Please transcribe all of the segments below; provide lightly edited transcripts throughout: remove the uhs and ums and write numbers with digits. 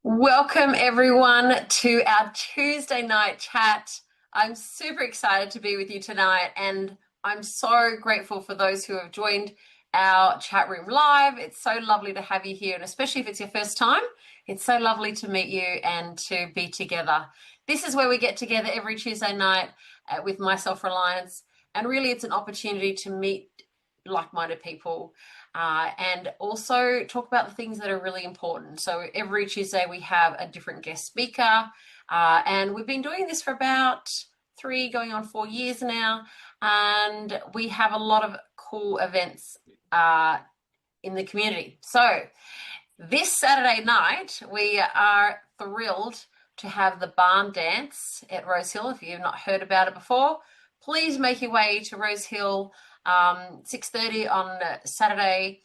Welcome everyone to our Tuesday night chat. I'm super excited to be with you tonight, and I'm so grateful for those who have joined our chat room live. It's so lovely to have you here, and especially if it's your first time, it's so lovely to meet you and to be together. This is where we get together every Tuesday night with My Self Reliance, and really it's an opportunity to meet like-minded people and also talk about the things that are really important. So every Tuesday we have a different guest speaker, and we've been doing this for about 3 going on 4 years now, and we have a lot of cool events in the community. So this Saturday night we are thrilled to have the barn dance at Rose Hill. If you've not heard about it before, please make your way to Rose Hill, 6:30 on Saturday,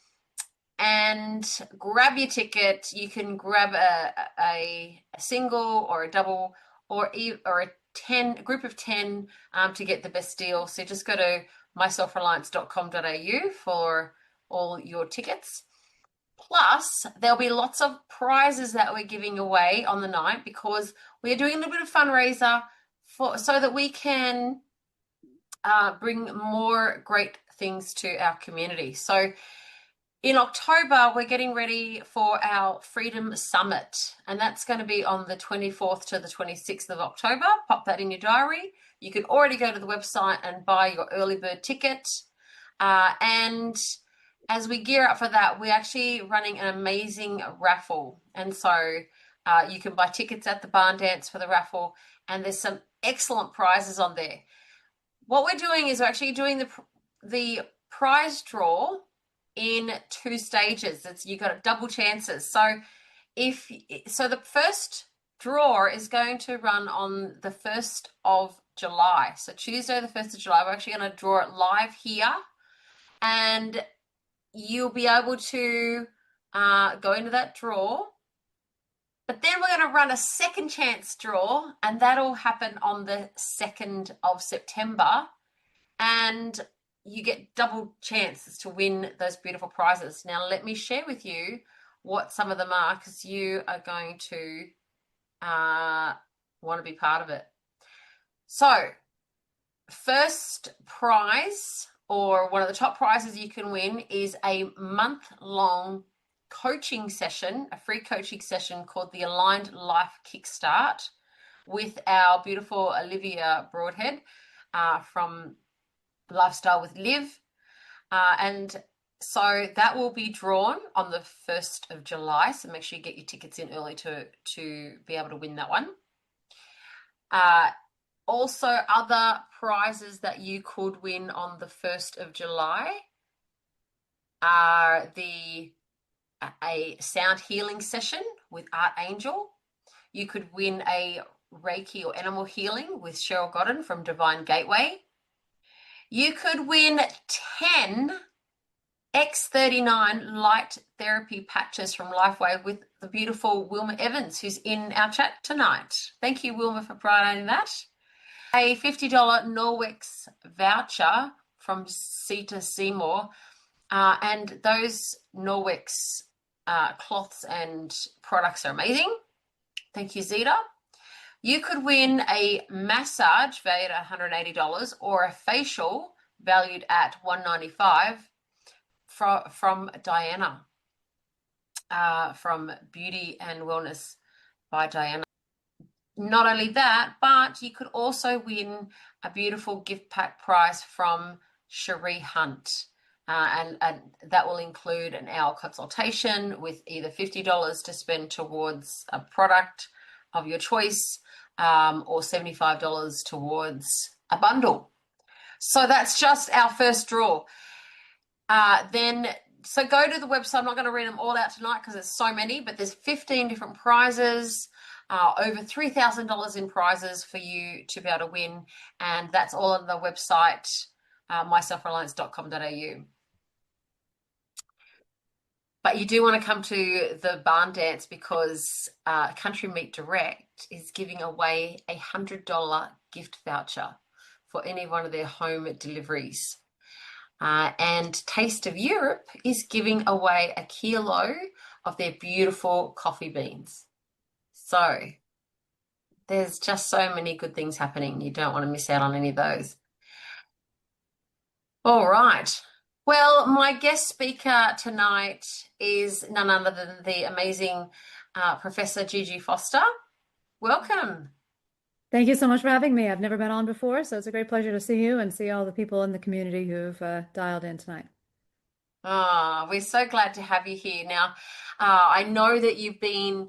and grab your ticket. You can grab a single or a double or a group of 10 to get the best deal. So just go to myselfreliance.com.au for all your tickets. Plus, there'll be lots of prizes that we're giving away on the night because we're doing a little bit of fundraiser so that we can bring more great things to our community. So in October, we're getting ready for our Freedom Summit, and that's going to be on the 24th to the 26th of October. Pop that in your diary. You can already go to the website and buy your early bird ticket. And as we gear up for that, we're actually running an amazing raffle. And so you can buy tickets at the barn dance for the raffle, and there's some excellent prizes on there. What we're doing is we're actually doing the prize draw in 2 stages. You've got double chances. So the first draw is going to run on the 1st of July. So Tuesday, the 1st of July, we're actually going to draw it live here, and you'll be able to go into that draw. But then we're going to run a second chance draw, and that'll happen on the 2nd of September. And you get double chances to win those beautiful prizes. Now, let me share with you what some of them are, because you are going to want to be part of it. So, first prize, or one of the top prizes you can win, is a month-long coaching session, a free coaching session called the Aligned Life Kickstart with our beautiful Olivia Broadhead from Lifestyle with Liv. And so that will be drawn on the 1st of July. So make sure you get your tickets in early to be able to win that one. Also, other prizes that you could win on the 1st of July are a sound healing session with Art Angel. You could win a Reiki or animal healing with Cheryl Godden from Divine Gateway. You could win 10 X39 light therapy patches from Lifeway with the beautiful Wilma Evans, who's in our chat tonight. Thank you, Wilma, for providing that. A $50 Norwex voucher from Sita Seymour, and those Norwex cloths and products are amazing. Thank you, Zita. You could win a massage valued at $180 or a facial valued at $195 from Diana, from Beauty and Wellness by Diana. Not only that, but you could also win a beautiful gift pack prize from Cherie Hunt. And that will include an hour consultation with either $50 to spend towards a product of your choice, or $75 towards a bundle. So that's just our first draw. So go to the website. I'm not going to read them all out tonight because there's so many, but there's 15 different prizes, over $3,000 in prizes for you to be able to win. And that's all on the website, myselfreliance.com.au. But you do want to come to the barn dance because Country Meat Direct is giving away a $100 gift voucher for any one of their home deliveries. And Taste of Europe is giving away a kilo of their beautiful coffee beans. So there's just so many good things happening. You don't want to miss out on any of those. All right. Well, my guest speaker tonight is none other than the amazing Professor Gigi Foster. Welcome. Thank you so much for having me. I've never been on before, so it's a great pleasure to see you and see all the people in the community who've dialed in tonight. We're so glad to have you here. Now, I know that you've been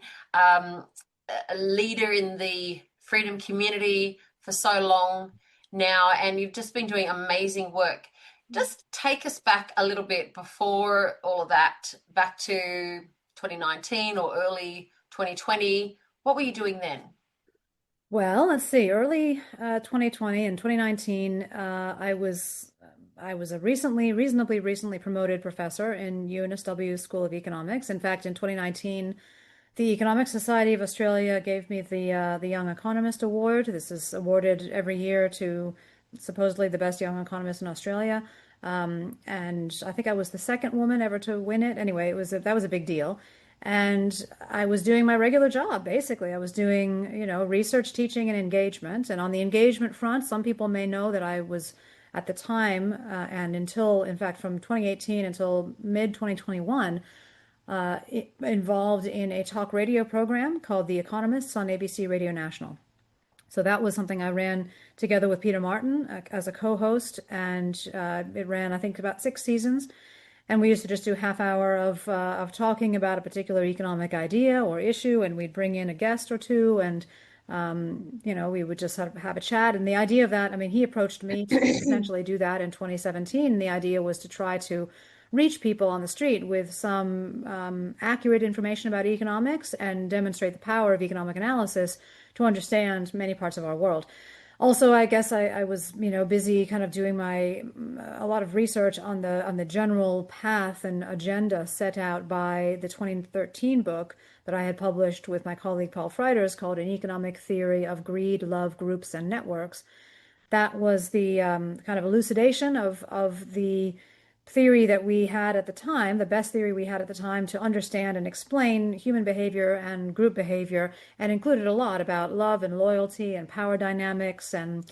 a leader in the freedom community for so long now, and you've just been doing amazing work. Just take us back a little bit before all of that, back to 2019 or early 2020. What were you doing then? Well, let's see. Early 2020 and 2019, I was a reasonably recently promoted professor in UNSW School of Economics. In fact, in 2019, the Economic Society of Australia gave me the Young Economist Award. This is awarded every year to supposedly the best young economist in Australia. And I think I was the second woman ever to win it. Anyway, that was a big deal. And I was doing my regular job, basically. I was doing, research, teaching, and engagement. And on the engagement front, some people may know that I was at the time, and until, in fact, from 2018 until mid 2021, involved in a talk radio program called The Economists on ABC Radio National. So that was something I ran together with Peter Martin as a co-host, and it ran, I think, about 6 seasons. And we used to just do half hour of talking about a particular economic idea or issue, and we'd bring in a guest or two, and we would just have a chat. And the idea of that, I mean, he approached me to essentially do that in 2017. And the idea was to try to reach people on the street with some accurate information about economics and demonstrate the power of economic analysis to understand many parts of our world. Also, I guess I was, busy kind of doing a lot of research on the general path and agenda set out by the 2013 book that I had published with my colleague Paul Freiters called An Economic Theory of Greed, Love, Groups, and Networks. That was the kind of elucidation of the theory that we had at the time, the best theory we had at the time to understand and explain human behavior and group behavior, and included a lot about love and loyalty and power dynamics and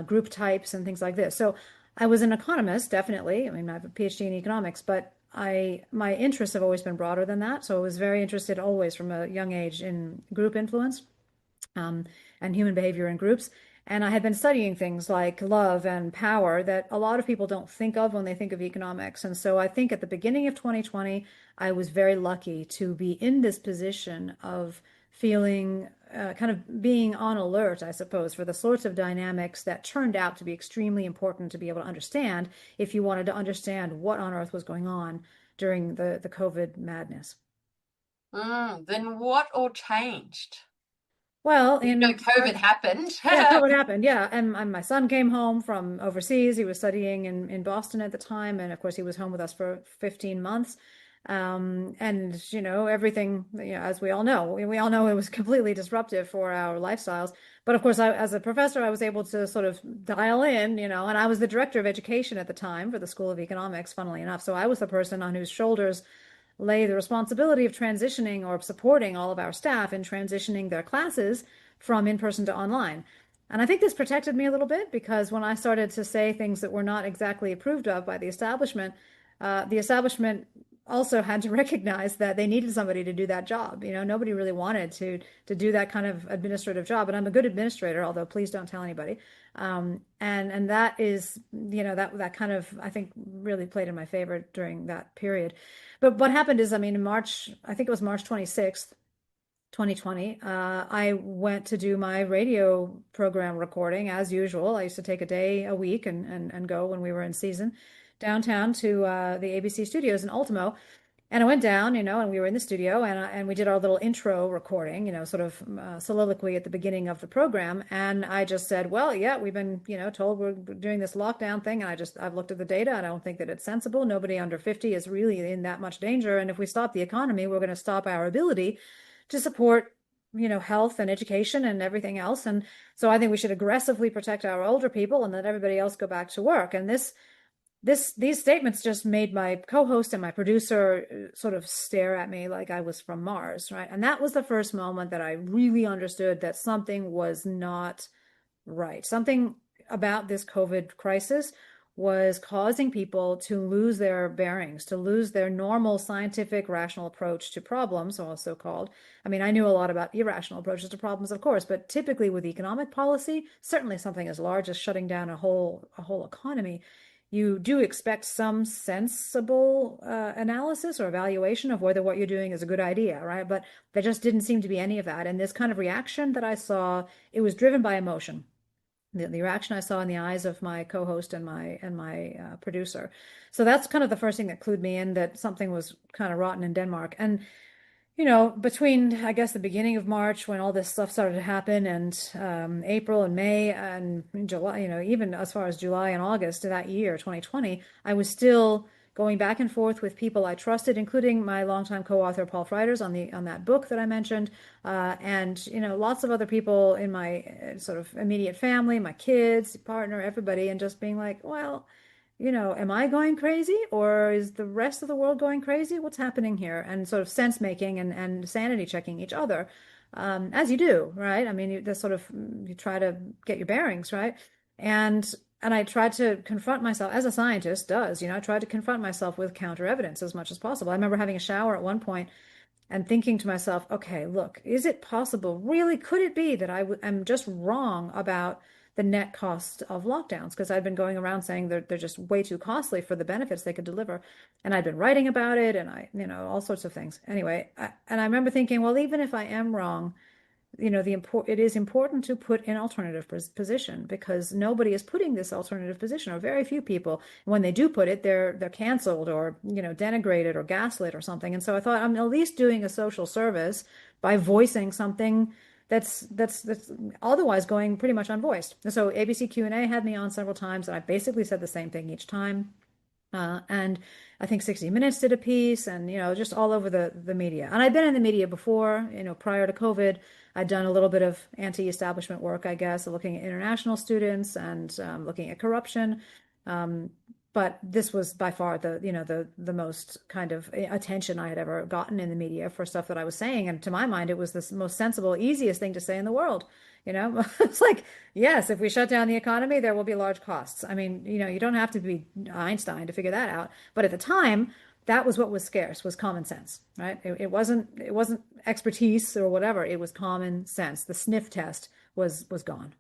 group types and things like this. So I was an economist, definitely. I mean, I have a PhD in economics, but my interests have always been broader than that. So I was very interested always from a young age in group influence um, and human behavior in groups. And I had been studying things like love and power that a lot of people don't think of when they think of economics. And so I think at the beginning of 2020, I was very lucky to be in this position of feeling kind of being on alert, I suppose, for the sorts of dynamics that turned out to be extremely important to be able to understand if you wanted to understand what on earth was going on during the COVID madness. Then what all changed? Well, You know, in COVID happened. Yeah, COVID happened. Yeah, and my son came home from overseas. He was studying in Boston at the time, and of course, he was home with us for 15 months. And everything, as we all know it was completely disruptive for our lifestyles. But of course, as a professor, I was able to sort of dial in, and I was the director of education at the time for the School of Economics, funnily enough. So I was the person on whose shoulders lay the responsibility of transitioning or supporting all of our staff in transitioning their classes from in-person to online. And I think this protected me a little bit because when I started to say things that were not exactly approved of by the establishment also had to recognize that they needed somebody to do that job. Nobody really wanted to do that kind of administrative job. And I'm a good administrator, although please don't tell anybody. And that is, that kind of, I think, really played in my favor during that period. But what happened is, I mean, in March, I think it was March 26th, 2020, I went to do my radio program recording as usual. I used to take a day a week and go when we were in season downtown to the ABC studios in Ultimo. And I went down, and we were in the studio and we did our little intro recording, sort of soliloquy at the beginning of the program. And I just said, well, yeah, we've been, told we're doing this lockdown thing. And I've looked at the data and I don't think that it's sensible. Nobody under 50 is really in that much danger. And if we stop the economy, we're going to stop our ability to support, health and education and everything else. And so I think we should aggressively protect our older people and let everybody else go back to work. And these statements just made my co-host and my producer sort of stare at me like I was from Mars, right? And that was the first moment that I really understood that something was not right. Something about this COVID crisis was causing people to lose their bearings, to lose their normal scientific, rational approach to problems, also called. I mean, I knew a lot about irrational approaches to problems, of course, but typically with economic policy, certainly something as large as shutting down a whole economy, you do expect some sensible analysis or evaluation of whether what you're doing is a good idea, right? But there just didn't seem to be any of that. And this kind of reaction that I saw, it was driven by emotion. The reaction I saw in the eyes of my co-host and my producer. So that's kind of the first thing that clued me in that something was kind of rotten in Denmark. And between, I guess, the beginning of March when all this stuff started to happen and April and May and July, even as far as July and August of that year, 2020, I was still going back and forth with people I trusted, including my longtime co-author Paul Frieders on that book that I mentioned, and lots of other people in my sort of immediate family, my kids, partner, everybody, and just being like, well, am I going crazy or is the rest of the world going crazy? What's happening here? And sort of sense making and sanity checking each other, as you do, right? I mean, you try to get your bearings, right? And and I tried to confront myself as a scientist does, I tried to confront myself with counter evidence as much as possible. I remember having a shower at one point and thinking to myself, okay, look, is it possible? Really, could it be that am just wrong about the net cost of lockdowns? Because I'd been going around saying they're just way too costly for the benefits they could deliver. And I'd been writing about it and all sorts of things. Anyway, and I remember thinking, well, even if I am wrong, it is important to put an alternative position because nobody is putting this alternative position, or very few people. When they do put it, they're canceled or denigrated or gaslit or something. And so I thought I'm at least doing a social service by voicing something that's otherwise going pretty much unvoiced. And so ABC Q&A had me on several times, and I basically said the same thing each time. And I think 60 Minutes did a piece and, just all over the media. And I'd been in the media before, prior to COVID. I'd done a little bit of anti-establishment work, I guess, looking at international students and looking at corruption. Um, but this was by far the most kind of attention I had ever gotten in the media for stuff that I was saying. And to my mind, it was the most sensible, easiest thing to say in the world. It's like, yes, if we shut down the economy, there will be large costs. I mean, you don't have to be Einstein to figure that out. But at the time, that was what was scarce, was common sense, right? It wasn't expertise or whatever. It was common sense. The sniff test was gone.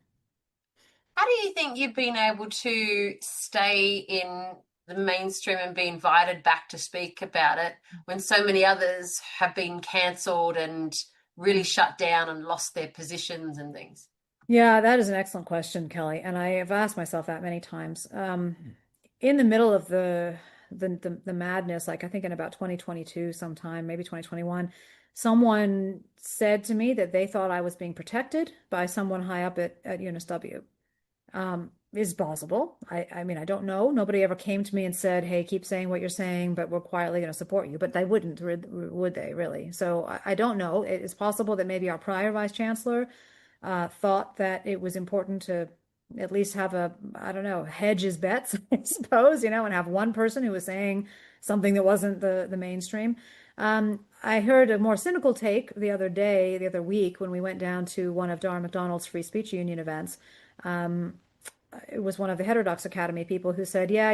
How do you think you've been able to stay in the mainstream and be invited back to speak about it when so many others have been cancelled and really shut down and lost their positions and things? Yeah, that is an excellent question, Kelly, and I have asked myself that many times. In the middle of the madness, like I think in about 2022, sometime, maybe 2021, someone said to me that they thought I was being protected by someone high up at UNSW. Is plausible. I mean, I don't know. Nobody ever came to me and said, "Hey, keep saying what you're saying, but we're quietly going to support you." But they wouldn't, would they, really? So I don't know. It's possible that maybe our prior vice chancellor thought that it was important to at least have I don't know, hedge his bets, I suppose, and have one person who was saying something that wasn't the mainstream. I heard a more cynical take the other week, when we went down to one of Dar McDonald's Free Speech Union events. Um, it was one of the Heterodox Academy people who said, yeah,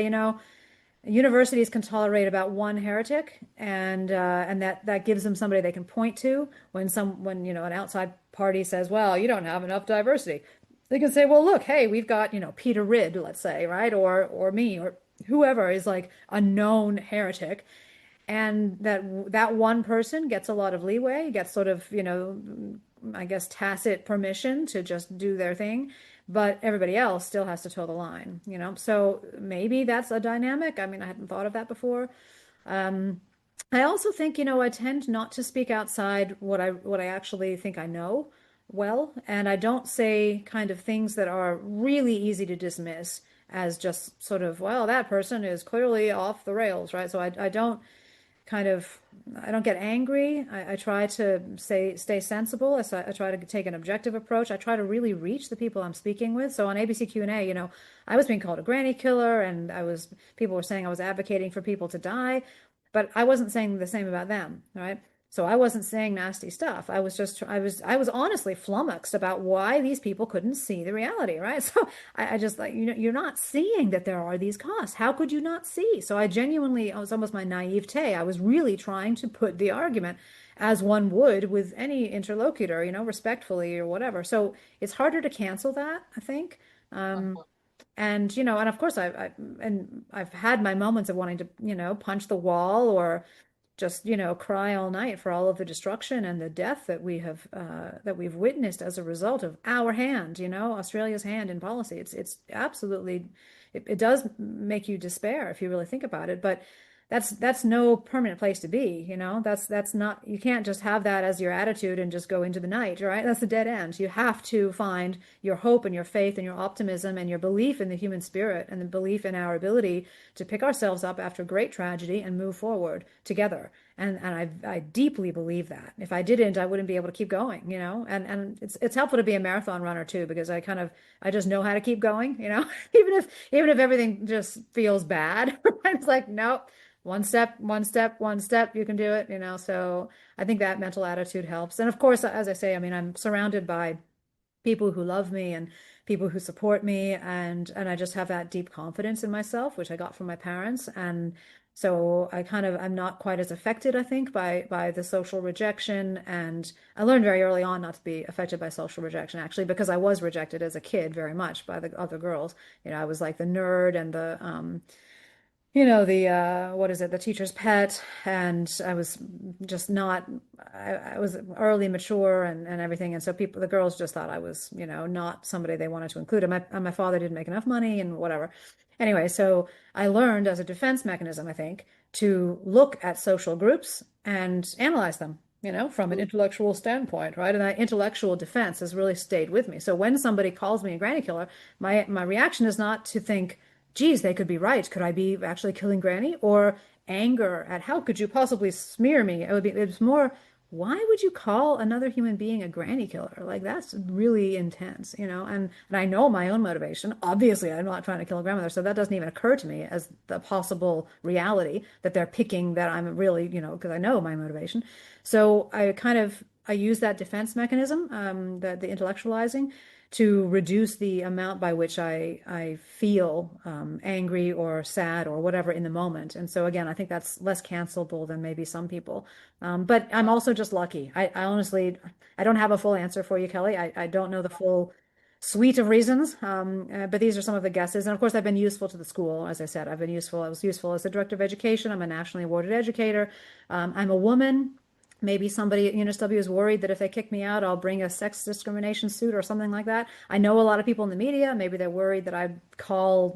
universities can tolerate about one heretic, and that gives them somebody they can point to when an outside party says, well, you don't have enough diversity. They can say, well, look, hey, we've got Peter Ridd, let's say, right, or me, or whoever is like a known heretic, and that one person gets a lot of leeway, gets sort of I guess tacit permission to just do their thing, but everybody else still has to toe the line, so maybe that's a dynamic. I mean, I hadn't thought of that before. um, I also think, I tend not to speak outside what I actually think I know well, and I don't say kind of things that are really easy to dismiss as just sort of, well, that person is clearly off the rails, right? So I don't kind of, I don't get angry. I try to stay sensible. I try to take an objective approach. I try to really reach the people I'm speaking with. So on ABC Q&A, I was being called a granny killer, and people were saying I was advocating for people to die, but I wasn't saying the same about them, right? So I wasn't saying nasty stuff. I was honestly flummoxed about why these people couldn't see the reality, right? So I just like, you're not seeing that there are these costs. How could you not see? So it was almost my naivete. I was really trying to put the argument as one would with any interlocutor, respectfully or whatever. So it's harder to cancel that, I think. Um, Mhm. and of course I've had my moments of wanting to, punch the wall or just, cry all night for all of the destruction and the death that we've witnessed as a result of our hand, Australia's hand in policy. It's absolutely it does make you despair if you really think about it, but that's no permanent place to be, That's not, you can't just have that as your attitude and just go into the night, right? That's the dead end. You have to find your hope and your faith and your optimism and your belief in the human spirit and the belief in our ability to pick ourselves up after great tragedy and move forward together. And I deeply believe that. If I didn't, I wouldn't be able to keep going, And it's helpful to be a marathon runner too, because I just know how to keep going, even if everything just feels bad. It's like, nope, one step, one step, one step, you can do it, So I think that mental attitude helps. And of course, as I say, I mean, I'm surrounded by people who love me and people who support me, and I just have that deep confidence in myself, which I got from my parents. And so I'm not quite as affected, I think, by the social rejection. And I learned very early on not to be affected by social rejection, actually, because I was rejected as a kid very much by the other girls. I was like the nerd and the what is it, the teacher's pet, and I was just not, I was early mature and everything, and so the girls just thought I was, not somebody they wanted to include, and my father didn't make enough money and whatever. Anyway, so I learned as a defense mechanism, I think, to look at social groups and analyze them, from an intellectual standpoint, right? And that intellectual defense has really stayed with me. So when somebody calls me a granny killer, my reaction is not to think, geez, they could be right. Could I be actually killing Granny? Or anger at how could you possibly smear me? It's more, why would you call another human being a granny killer? Like that's really intense, And I know my own motivation. Obviously, I'm not trying to kill a grandmother, so that doesn't even occur to me as the possible reality that they're picking that I'm really, because I know my motivation. So I use that defense mechanism, the intellectualizing, to reduce the amount by which I feel angry or sad or whatever in the moment. And so again, I think that's less cancelable than maybe some people. But I'm also just lucky. I honestly, I don't have a full answer for you, Kelly. I don't know the full suite of reasons, but these are some of the guesses. And of course, I've been useful to the school. As I said, I've been useful. I was useful as the director of education. I'm a nationally awarded educator. I'm a woman. Maybe somebody at UNSW is worried that if they kick me out, I'll bring a sex discrimination suit or something like that. I know a lot of people in the media. Maybe they're worried that I call,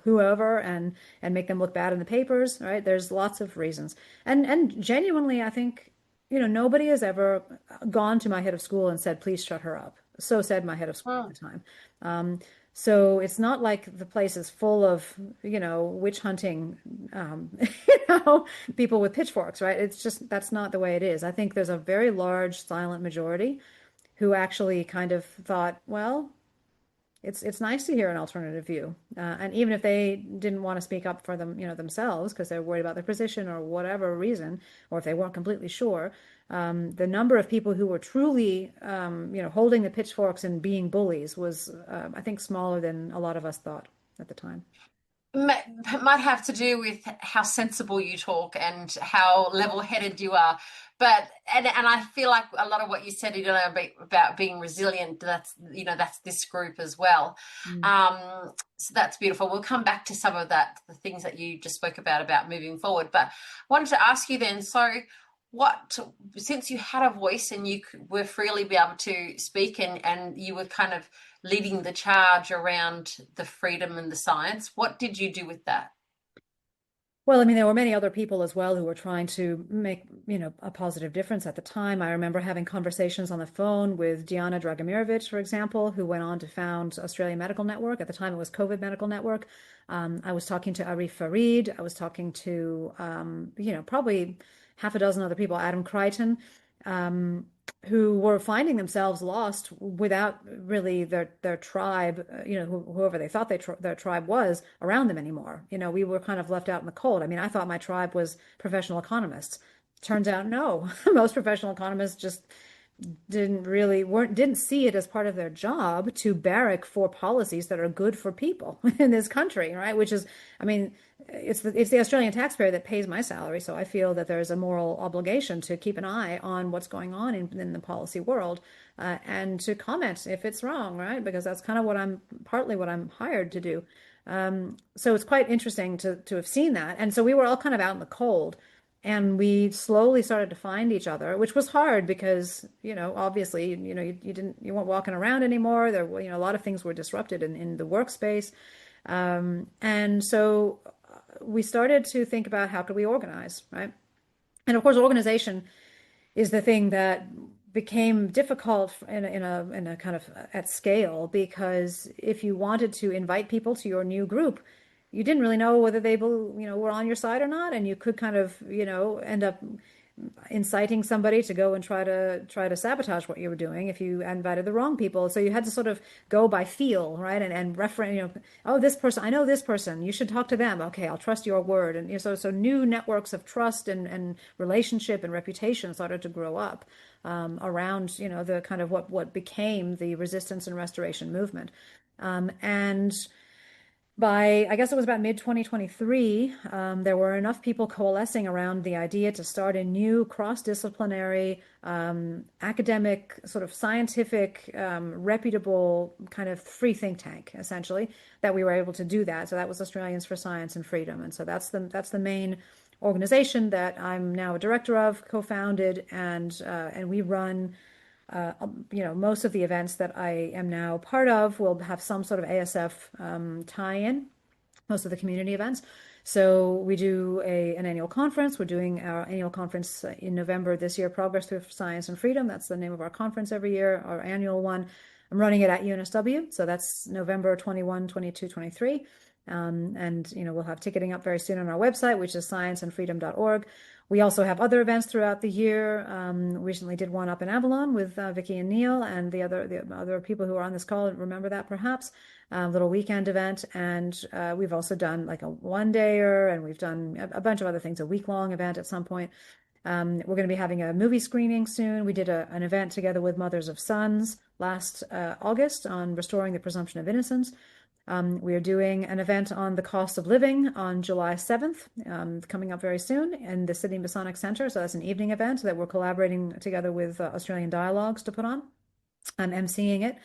whoever and make them look bad in the papers, right? There's lots of reasons. And genuinely, I think, nobody has ever gone to my head of school and said, please shut her up. So said my head of school at Mm. the time. So it's not like the place is full of, witch hunting, people with pitchforks, right? It's just, that's not the way it is. I think there's a very large silent majority who actually kind of thought, well, it's nice to hear an alternative view. And even if they didn't want to speak up for them, themselves, because they're worried about their position or whatever reason, or if they weren't completely sure, the number of people who were truly, holding the pitchforks and being bullies was, I think, smaller than a lot of us thought at the time. Might have to do with how sensible you talk and how level-headed you are. But and I feel like a lot of what you said, about being resilient, that's this group as well. Mm. So that's beautiful. We'll come back to some of the things that you just spoke about moving forward. But I wanted to ask you then, so what, since you had a voice and were freely be able to speak, and you were kind of leading the charge around the freedom and the science, what did you do with that? Well, I mean, there were many other people as well who were trying to make, a positive difference at the time. I remember having conversations on the phone with Diana Dragomировich, for example, who went on to found Australia Medical Network. At the time, it was COVID Medical Network. I was talking to Arif Farid. I was talking to, probably half a dozen other people, Adam Crichton, um, who were finding themselves lost without really their tribe, whoever they thought their tribe was around them anymore. We were kind of left out in the cold. I mean, I thought my tribe was professional economists. Turns out, no. Most professional economists just didn't see it as part of their job to barrack for policies that are good for people in this country, right? Which is, I mean, it's the Australian taxpayer that pays my salary, so I feel that there's a moral obligation to keep an eye on what's going on in the policy world, and to comment if it's wrong, right? Because that's kind of partly what I'm hired to do. So it's quite interesting to have seen that, and so we were all kind of out in the cold. And we slowly started to find each other, which was hard because, obviously, you weren't walking around anymore. There were, a lot of things were disrupted in the workspace. And so we started to think about how could we organize, right? And of course, organization is the thing that became difficult in a kind of at scale, because if you wanted to invite people to your new group, you didn't really know whether they were on your side or not, and you could kind of end up inciting somebody to go and try to sabotage what you were doing if you invited the wrong people. So you had to sort of go by feel, right? And reference, oh, this person, I know this person, you should talk to them. Okay, I'll trust your word. And so new networks of trust and relationship and reputation started to grow up around, the kind of what became the resistance and restoration movement. And by, I guess it was about mid 2023, there were enough people coalescing around the idea to start a new cross-disciplinary, academic, sort of scientific, reputable kind of free think tank, essentially, that we were able to do that. So that was Australians for Science and Freedom. And so that's the main organization that I'm now a director of, co-founded, and we run most of the events that I am now part of will have some sort of ASF tie-in, most of the community events. So we do an annual conference. We're doing our annual conference in November this year, Progress Through Science and Freedom. That's the name of our conference every year, our annual one. I'm running it at UNSW. So that's November 21, 22, 23. And we'll have ticketing up very soon on our website, which is scienceandfreedom.org. We also have other events throughout the year. Recently did one up in Avalon with Vicky and Neil, and the other people who are on this call remember that perhaps. Little weekend event. And we've also done like a one-dayer, and we've done a bunch of other things, a week-long event at some point. We're going to be having a movie screening soon. We did an event together with Mothers of Sons last August on restoring the presumption of innocence. We are doing an event on the cost of living on July 7th, coming up very soon in the Sydney Masonic Centre. So that's an evening event that we're collaborating together with Australian Dialogues to put on. I'm emceeing it.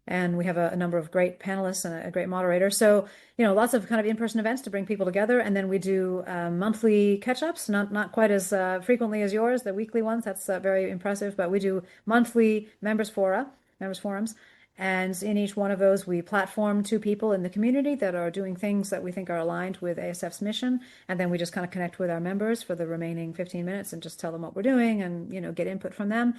And we have a number of great panelists and a great moderator. So, lots of kind of in-person events to bring people together. And then we do monthly catch-ups, not quite as frequently as yours, the weekly ones. That's very impressive. But we do monthly members forums. And in each one of those, we platform two people in the community that are doing things that we think are aligned with ASF's mission. And then we just kind of connect with our members for the remaining 15 minutes and just tell them what we're doing and, get input from them.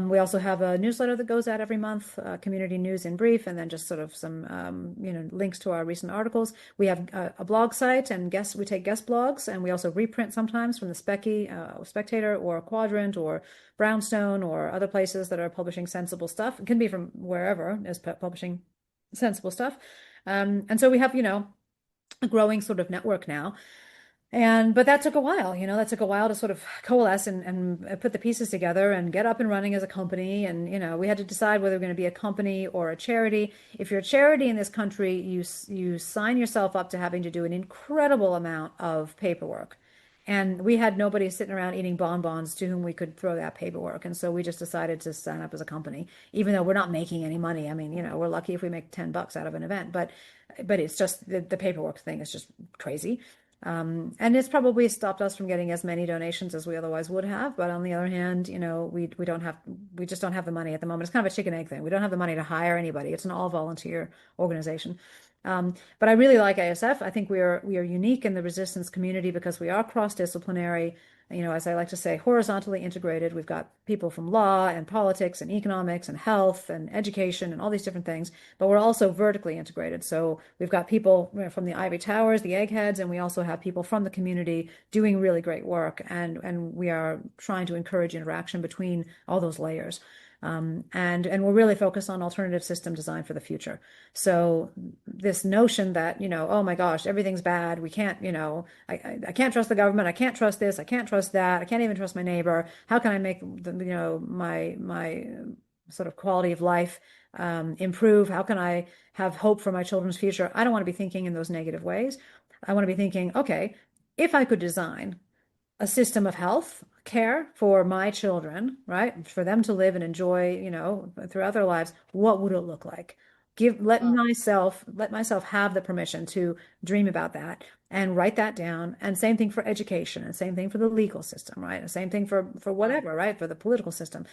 We also have a newsletter that goes out every month, community news in brief, and then just sort of some, links to our recent articles. We have a blog site, and we take guest blogs, and we also reprint sometimes from the Spectator or Quadrant or Brownstone or other places that are publishing sensible stuff. It can be from wherever is publishing sensible stuff. And so we have, a growing sort of network now. But that took a while, that took a while to sort of coalesce and put the pieces together and get up and running as a company. And, we had to decide whether we're going to be a company or a charity. If you're a charity in this country, you sign yourself up to having to do an incredible amount of paperwork. And we had nobody sitting around eating bonbons to whom we could throw that paperwork. And so we just decided to sign up as a company, even though we're not making any money. I mean, we're lucky if we make $10 out of an event, but it's just the paperwork thing is just crazy. And it's probably stopped us from getting as many donations as we otherwise would have. But on the other hand, we just don't have the money at the moment. It's kind of a chicken egg thing. We don't have the money to hire anybody. It's an all volunteer organization. But I really like ASF. I think we are unique in the resistance community because we are cross-disciplinary. You know, as I like to say, horizontally integrated. We've got people from law and politics and economics and health and education and all these different things, but we're also vertically integrated. So we've got people from the ivory towers, the eggheads, and we also have people from the community doing really great work. And we are trying to encourage interaction between all those layers. And we're really focused on alternative system design for the future. So this notion that, oh my gosh, everything's bad. We can't, I can't trust the government. I can't trust this. I can't trust that. I can't even trust my neighbor. How can I make my sort of quality of life improve? How can I have hope for my children's future? I don't want to be thinking in those negative ways. I want to be thinking, okay, if I could design a system of health care for my children, right? For them to live and enjoy, throughout their lives, what would it look like? Mm. Let myself have the permission to dream about that and write that down. And same thing for education, and same thing for the legal system, right? And same thing for Mm. whatever, right? For the political system,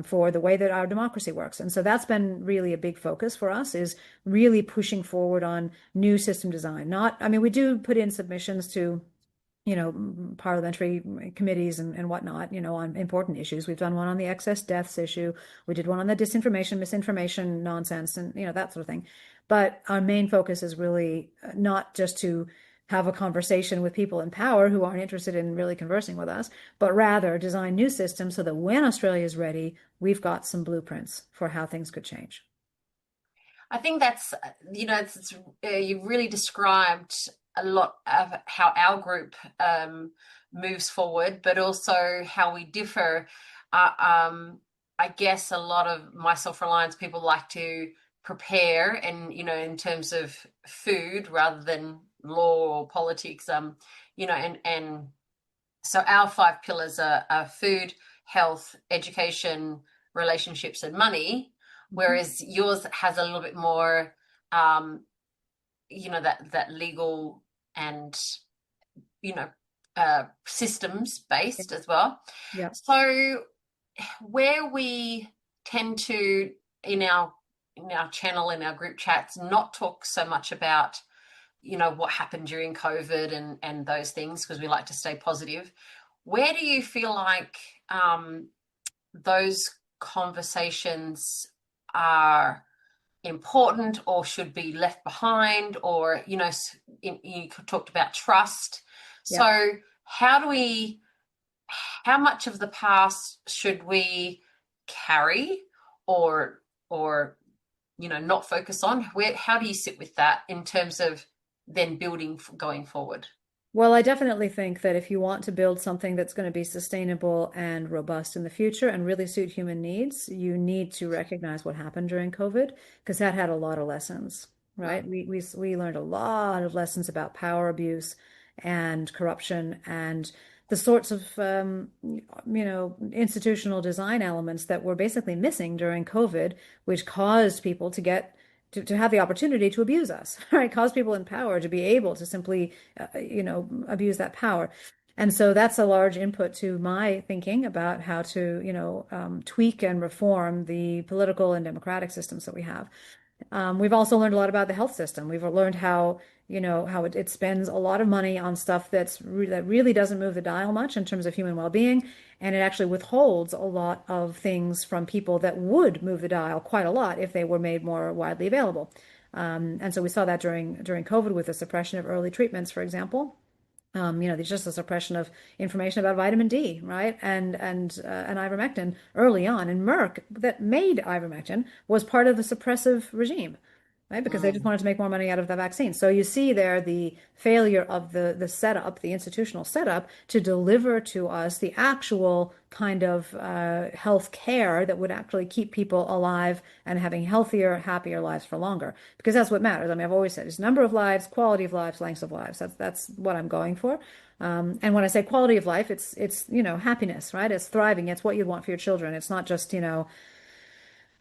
for the way that our democracy works. And so that's been really a big focus for us, is really pushing forward on new system design. Not, I mean, we do put in submissions to parliamentary committees and whatnot, on important issues. We've done one on the excess deaths issue. We did one on the disinformation, misinformation nonsense, and, that sort of thing. But our main focus is really not just to have a conversation with people in power who aren't interested in really conversing with us, but rather design new systems so that when Australia is ready, we've got some blueprints for how things could change. I think that's, you've really described a lot of how our group moves forward, but also how we differ. I guess a lot of my self-reliance people like to prepare, and in terms of food rather than law or politics. And so our five pillars are food, health, education, relationships, and money, whereas yours has a little bit more, um, that legal and you know systems based as well. Yeah. So where we tend to in our channel, in our group chats, not talk so much about what happened during COVID and those things, because we like to stay positive. Where do you feel like those conversations are important or should be left behind? Or you talked about trust. Yeah. So how do we how much of the past should we carry, or not focus on? How do you sit with that in terms of then building going forward? Well, I definitely think that if you want to build something that's going to be sustainable and robust in the future and really suit human needs, you need to recognize what happened during COVID, because that had a lot of lessons, right? Mm. We learned a lot of lessons about power abuse and corruption and the sorts of institutional design elements that were basically missing during COVID, which caused people to get to have the opportunity to abuse us, right? Cause people in power to be able to simply, abuse that power. And so that's a large input to my thinking about how to, tweak and reform the political and democratic systems that we have. We've also learned a lot about the health system. We've learned how, how it spends a lot of money on stuff that really doesn't move the dial much in terms of human well-being, and it actually withholds a lot of things from people that would move the dial quite a lot if they were made more widely available. And so we saw that during COVID with the suppression of early treatments, for example. There's just a suppression of information about vitamin D, right? And ivermectin early on. And Merck, that made ivermectin, was part of the suppressive regime, right? Because they just Mm. wanted to make more money out of the vaccine. So you see there the failure of the setup, the institutional setup, to deliver to us the actual kind of health care that would actually keep people alive and having healthier, happier lives for longer. Because that's what matters. I mean, I've always said it's number of lives, quality of lives, lengths of lives. That's what I'm going for. And when I say quality of life, it's happiness, right? It's thriving. It's what you want for your children. It's not just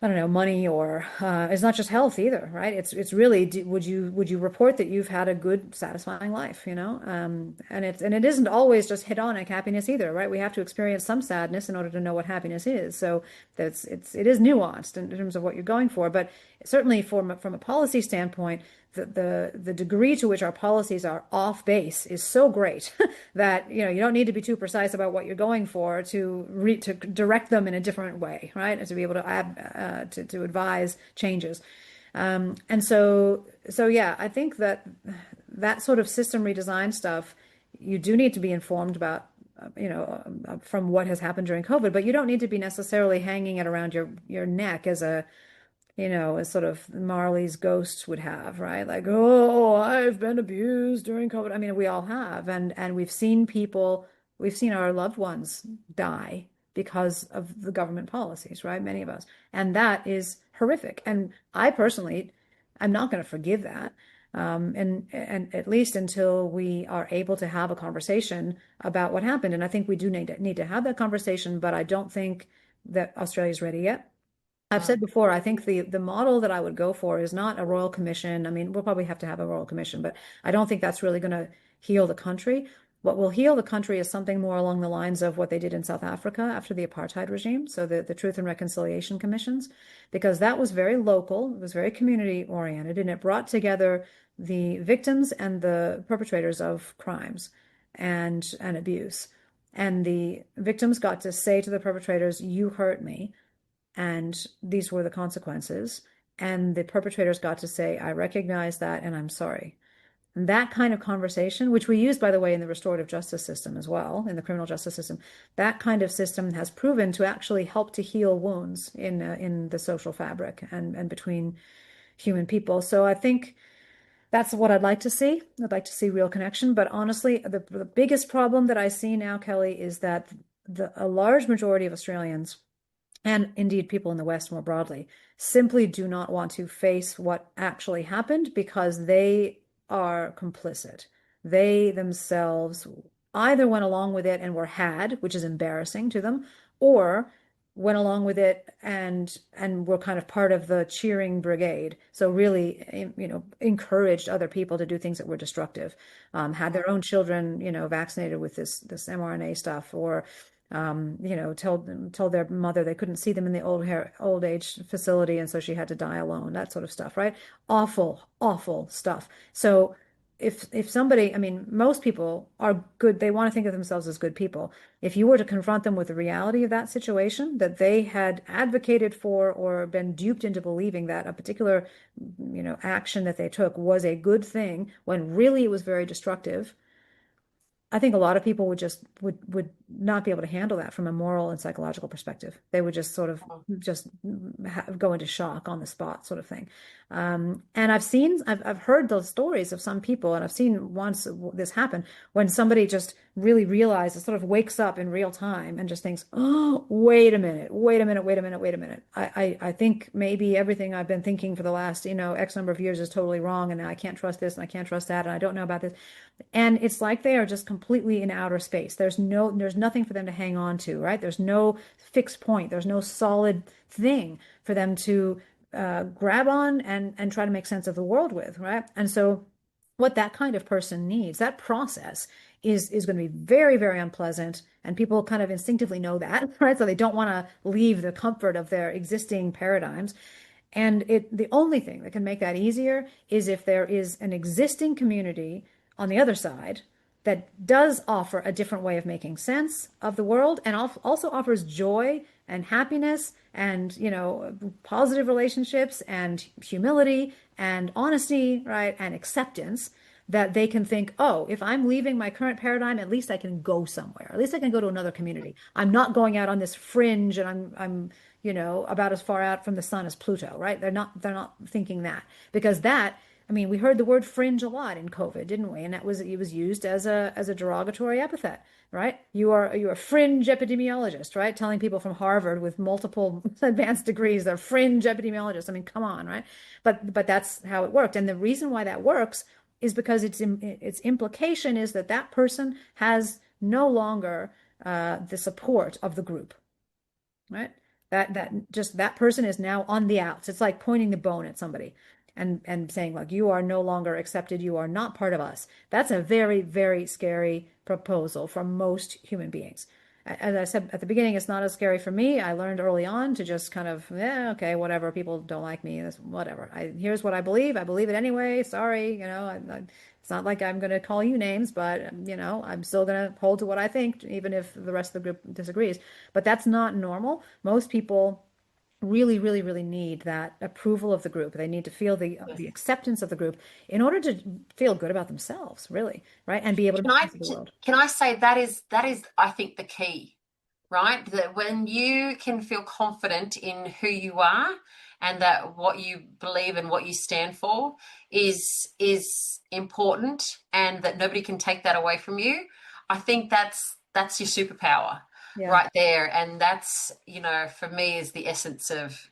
I don't know, money, or it's not just health either, right? It's really, would you report that you've had a good, satisfying life, and it isn't always just hedonic happiness either, right? We have to experience some sadness in order to know what happiness is. So it is nuanced in terms of what you're going for, but certainly from a policy standpoint, the degree to which our policies are off base is so great that you don't need to be too precise about what you're going for to direct them in a different way, right? And to be able to add to advise changes. And so yeah, I think that that sort of system redesign stuff, you do need to be informed about, from what has happened during COVID, but you don't need to be necessarily hanging it around your neck as as sort of Marley's ghost would have, right? Like, oh, I've been abused during COVID. I mean, we all have, and we've seen our loved ones die because of the government policies, right? Many of us, and that is horrific. And I personally, I'm not going to forgive that. And at least until we are able to have a conversation about what happened. And I think we do need to have that conversation, but I don't think that Australia's ready yet. I've said Mm. before, I think the model that I would go for is not a royal commission. I mean, we'll probably have to have a royal commission, but I don't think that's really going to heal the country. What will heal the country is something more along the lines of what they did in South Africa after the apartheid regime, so the Truth and Reconciliation Commissions, because that was very local, it was very community oriented, and it brought together the victims and the perpetrators of crimes and abuse. And the victims got to say to the perpetrators, "You hurt me, and these were the consequences." And the perpetrators got to say, "I recognize that and I'm sorry." And that kind of conversation, which we use, by the way, in the restorative justice system as well, in the criminal justice system, that kind of system has proven to actually help to heal wounds in the social fabric and between human people. So I think that's what I'd like to see. I'd like to see real connection. But honestly, the biggest problem that I see now, Kelly, is that a large majority of Australians, and indeed people in the West more broadly, simply do not want to face what actually happened because they are complicit. They themselves either went along with it and were had, which is embarrassing to them, or went along with it and were kind of part of the cheering brigade. So really, encouraged other people to do things that were destructive. Had their own children, vaccinated with this mRNA stuff, or told their mother they couldn't see them in the old age facility, and so she had to die alone, that sort of stuff, right? Awful, awful stuff. So if somebody, I mean, most people are good, they want to think of themselves as good people. If you were to confront them with the reality of that situation, that they had advocated for or been duped into believing that a particular, action that they took was a good thing when really it was very destructive, I think a lot of people would not be able to handle that from a moral and psychological perspective. They would just sort of just go into shock on the spot, sort of thing. And I've heard those stories of some people, and I've seen once this happen when somebody just really realizes, sort of wakes up in real time and just thinks, "Oh, wait a minute, wait a minute, wait a minute, wait a minute. I think maybe everything I've been thinking for the last, X number of years is totally wrong, and I can't trust this and I can't trust that, and I don't know about this." And it's like they are just completely in outer space. There's nothing for them to hang on to, right? There's no fixed point. There's no solid thing for them to grab on and try to make sense of the world with, right? And so what that kind of person needs, that process is going to be very, very unpleasant. And people kind of instinctively know that, right? So they don't want to leave the comfort of their existing paradigms. And the only thing that can make that easier is if there is an existing community on the other side that does offer a different way of making sense of the world, and also offers joy and happiness and, positive relationships and humility and honesty, right? And acceptance, that they can think, "Oh, if I'm leaving my current paradigm, at least I can go somewhere. At least I can go to another community. I'm not going out on this fringe and I'm about as far out from the sun as Pluto," right? They're not thinking that, because that, I mean, we heard the word fringe a lot in COVID, didn't we? And it was used as a derogatory epithet, right? You're a fringe epidemiologist, right? Telling people from Harvard with multiple advanced degrees they're fringe epidemiologists. I mean, come on, right? But that's how it worked. And the reason why that works is because its implication is that that person has no longer the support of the group, right? That person is now on the outs. It's like pointing the bone at somebody and saying, like, "You are no longer accepted. You are not part of us." That's a very, very scary proposal for most human beings. as I said at the beginning, it's not as scary for me. I learned early on to just kind of, yeah, okay, whatever. People don't like me. That's whatever. Here's what I believe. I believe it anyway. Sorry, it's not like I'm going to call you names, but I'm still going to hold to what I think, even if the rest of the group disagrees. But that's not normal. Most people really, really, really need that approval of the group. They need to feel the acceptance of the group in order to feel good about themselves, really, right? And be able to Can I balance the world. can I say that is I think the key, right? That when you can feel confident in who you are and that what you believe and what you stand for is important and that nobody can take that away from you. I think that's your superpower Yeah. right there. And that's, for me is the essence of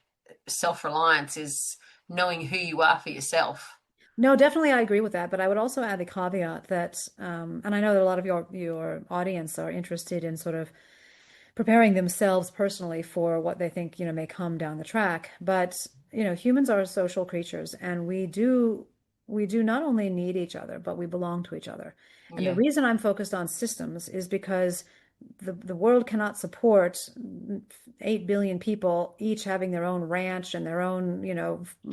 self-reliance is knowing who you are for yourself. No, definitely I agree with that, but I would also add the caveat that, and I know that a lot of your audience are interested in sort of preparing themselves personally for what they think, may come down the track. But, humans are social creatures and we do not only need each other, but we belong to each other. And the Yeah. reason I'm focused on systems is because the world cannot support 8 billion people each having their own ranch and their own,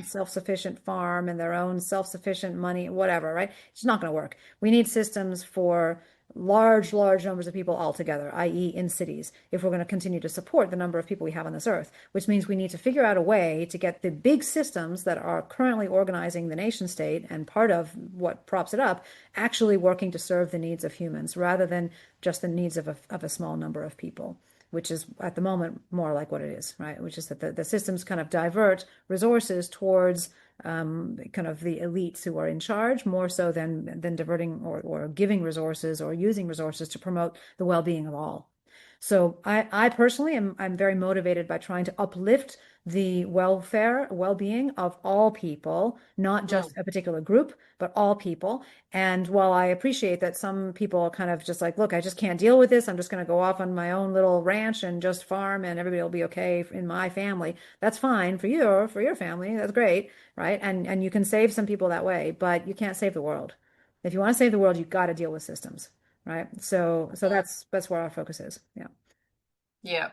self-sufficient farm and their own self-sufficient money, whatever, right? It's not going to work. We need systems for large, large numbers of people altogether, i.e., in cities, if we're going to continue to support the number of people we have on this earth, which means we need to figure out a way to get the big systems that are currently organizing the nation state and part of what props it up actually working to serve the needs of humans rather than just the needs of a small number of people, which is at the moment more like what it is, right? Which is that the systems kind of divert resources towards kind of the elites who are in charge more so than diverting or giving resources or using resources to promote the well-being of all. So I personally I'm very motivated by trying to uplift the welfare, well-being of all people, not just Mm. a particular group, but all people. And while I appreciate that some people are kind of just like, look, I just can't deal with this. I'm just going to go off on my own little ranch and just farm and everybody will be okay in my family. That's fine for your family. That's great, right? And you can save some people that way, but you can't save the world. If you want to save the world, you've got to deal with systems, right? So that's where our focus is. Yeah. Yeah.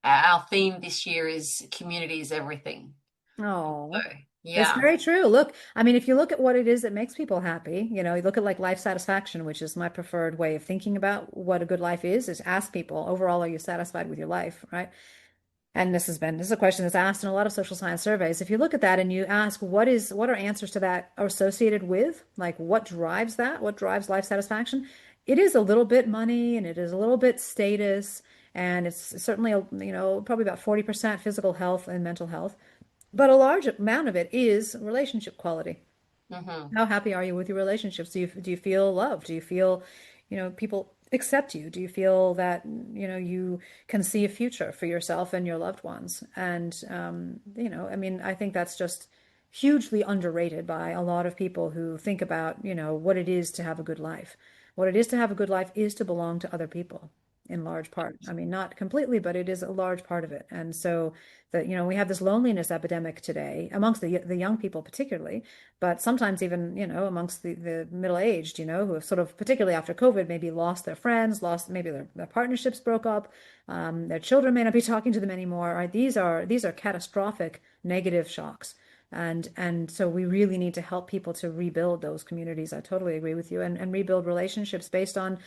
Our theme this year is community is everything. So, Oh, it's yeah. very true. Look, I mean, if you look at what it is that makes people happy, you look at like life satisfaction, which is my preferred way of thinking about what a good life is ask people, overall, are you satisfied with your life, right? And this is a question that's asked in a lot of social science surveys. If you look at that and you ask what are answers to that are associated with, like what drives that, what drives life satisfaction, it is a little bit money and it is a little bit status, and it's certainly, probably about 40% physical health and mental health. But a large amount of it is relationship quality. Hmm. How happy are you with your relationships? Do you feel loved? Do you feel, people accept you? Do you feel that, you can see a future for yourself and your loved ones? And I mean, I think that's just hugely underrated by a lot of people who think about, what it is to have a good life. What it is to have a good life is to belong to other people in large part. I mean, not completely, but it is a large part of it. And so that, we have this loneliness epidemic today amongst the young people particularly, but sometimes even, amongst the middle-aged, who have sort of, particularly after COVID, maybe lost their friends, lost maybe their partnerships broke up, their children may not be talking to them anymore. Right? These are catastrophic negative shocks. And so we really need to help people to rebuild those communities. I totally agree with you, and rebuild relationships based on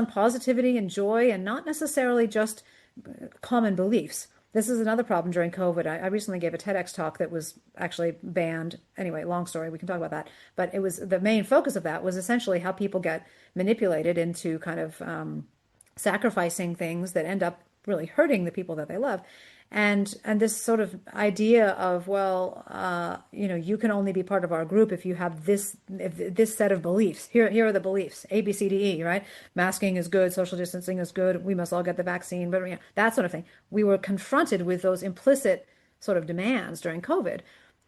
positivity and joy and not necessarily just common beliefs. This is another problem during COVID. I recently gave a TEDx talk that was actually banned. Anyway, long story, we can talk about that. But it was the main focus of that was essentially how people get manipulated into kind of sacrificing things that end up really hurting the people that they love. And this sort of idea of, well, you can only be part of our group if you have this set of beliefs. Here are the beliefs, A, B, C, D, E, right? Masking is good, social distancing is good, we must all get the vaccine, but that sort of thing. We were confronted with those implicit sort of demands during COVID.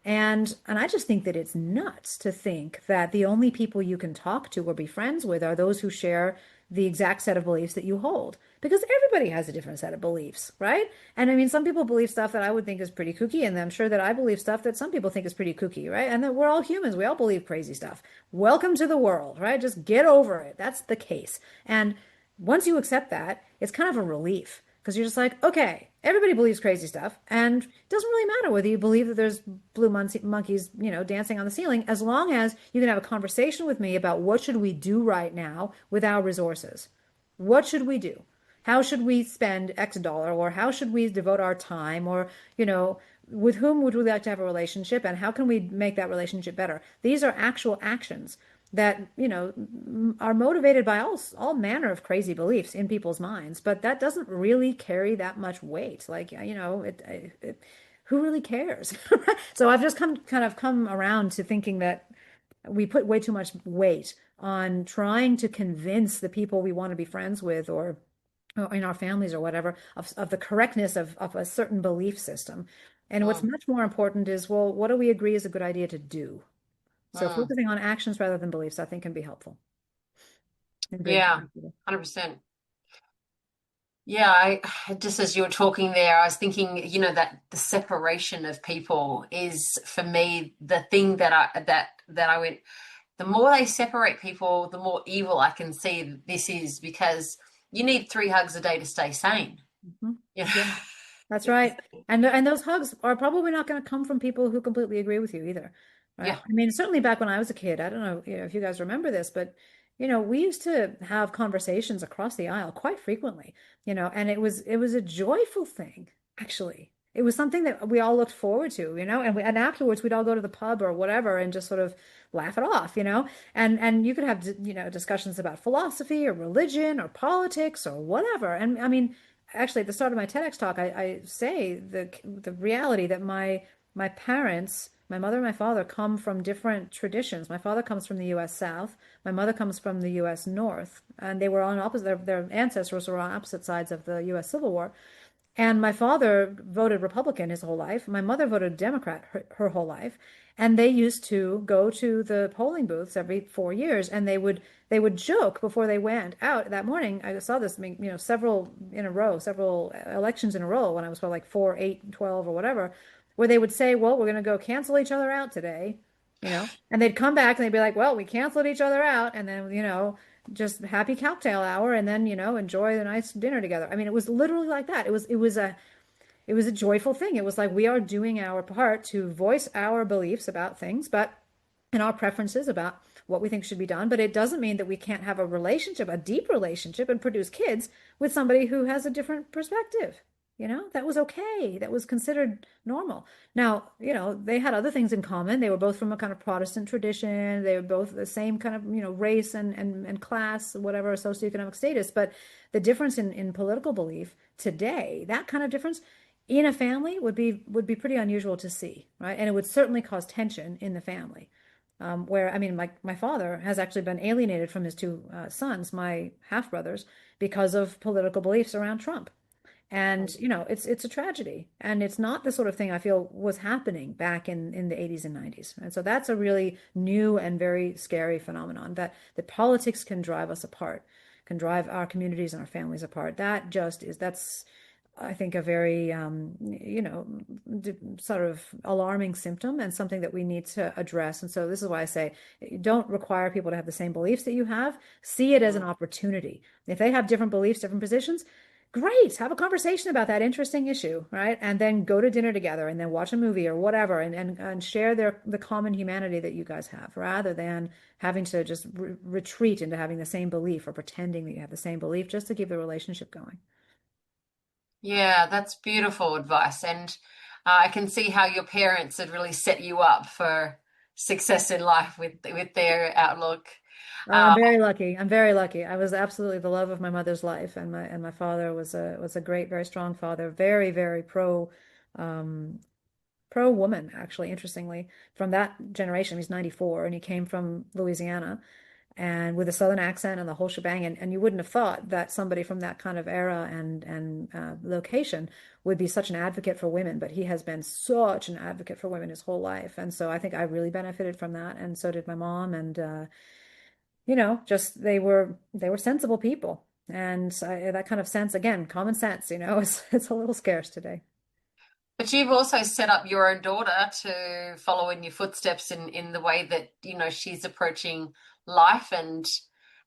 And I just think that it's nuts to think that the only people you can talk to or be friends with are those who share the exact set of beliefs that you hold. Because everybody has a different set of beliefs, right? And I mean, some people believe stuff that I would think is pretty kooky, and I'm sure that I believe stuff that some people think is pretty kooky, right? And that we're all humans. We all believe crazy stuff. Welcome to the world, right? Just get over it. That's the case. And once you accept that, it's kind of a relief because you're just like, okay, everybody believes crazy stuff, and it doesn't really matter whether you believe that there's blue monkeys, dancing on the ceiling, as long as you can have a conversation with me about what should we do right now with our resources. What should we do? How should we spend X dollar, or how should we devote our time, or, with whom would we like to have a relationship, and how can we make that relationship better? These are actual actions that, are motivated by all manner of crazy beliefs in people's minds, but that doesn't really carry that much weight. Like, who really cares? So I've just come around to thinking that we put way too much weight on trying to convince the people we want to be friends with, or in our families or whatever, of the correctness of a certain belief system. And what's Mm, much more important is, well, what do we agree is a good idea to do? So mm. focusing on actions rather than beliefs, I think, can be helpful and good. Yeah, 100%. Yeah, just as you were talking there, I was thinking, that the separation of people is for me the thing that I went, the more they separate people, the more evil I can see that this is, because you need 3 hugs a day to stay sane. Mhm. You know? Yeah. That's right. And those hugs are probably not going to come from people who completely agree with you either. Right. Yeah. I mean, certainly back when I was a kid, I don't know, if you guys remember this, but we used to have conversations across the aisle quite frequently, and it was a joyful thing, actually. It was something that we all looked forward to, and afterwards we'd all go to the pub or whatever and just sort of laugh it off, and you could have, discussions about philosophy or religion or politics or whatever. And I mean, actually at the start of my TEDx talk, I say the reality that my parents, my mother and my father, come from different traditions. My father comes from the U.S. South. My mother comes from the U.S. North, and they were on opposite. Their ancestors were on opposite sides of the U.S. Civil War. And my father voted Republican his whole life. My mother voted Democrat her whole life. And they used to go to the polling booths every 4 years, and they would joke before they went out that morning. I saw this, several in a row, several elections in a row when I was like 4, 8, 12, or whatever, where they would say, "Well, we're going to go cancel each other out today," and they'd come back and they'd be like, "Well, we canceled each other out," and then, just happy cocktail hour, and then, enjoy the nice dinner together. I mean, it was literally like that. It was a joyful thing. It was like we are doing our part to voice our beliefs about things, but and our preferences about what we think should be done. But it doesn't mean that we can't have a relationship, a deep relationship, and produce kids with somebody who has a different perspective. That was okay. That was considered normal. Now, they had other things in common. They were both from a kind of Protestant tradition. They were both the same kind of, race and class, whatever, socioeconomic status. But the difference in political belief today, that kind of difference in a family would be pretty unusual to see, right? And it would certainly cause tension in the family. Where, I mean, my father has actually been alienated from his two sons, my half brothers, because of political beliefs around Trump. And, it's a tragedy. And it's not the sort of thing I feel was happening back in the 80s and 90s. And so that's a really new and very scary phenomenon, that politics can drive us apart, can drive our communities and our families apart. That's, I think, a very, sort of alarming symptom, and something that we need to address. And so this is why I say, don't require people to have the same beliefs that you have. See it as an Mm. opportunity. If they have different beliefs, different positions, great. Have a conversation about that interesting issue, right? And then go to dinner together, and then watch a movie or whatever, and share the common humanity that you guys have, rather than having to just retreat into having the same belief, or pretending that you have the same belief just to keep the relationship going. Yeah, that's beautiful advice. And I can see how your parents had really set you up for success in life with their outlook. Oh, I'm Uh, very lucky. I'm very lucky. I was absolutely the love of my mother's life, and my father was a great, very strong father, very, very um, pro woman, actually, interestingly, from that generation. He's 94, and he came from Louisiana, and with a Southern accent and the whole shebang. And you wouldn't have thought that somebody from that kind of era and location would be such an advocate for women, but he has been such an advocate for women his whole life. And so I think I really benefited from that, and so did my mom. And just they were sensible people. And that kind of sense, again, common sense, it's a little scarce today. but you've also set up your own daughter to follow in your footsteps in the way that, she's approaching life. And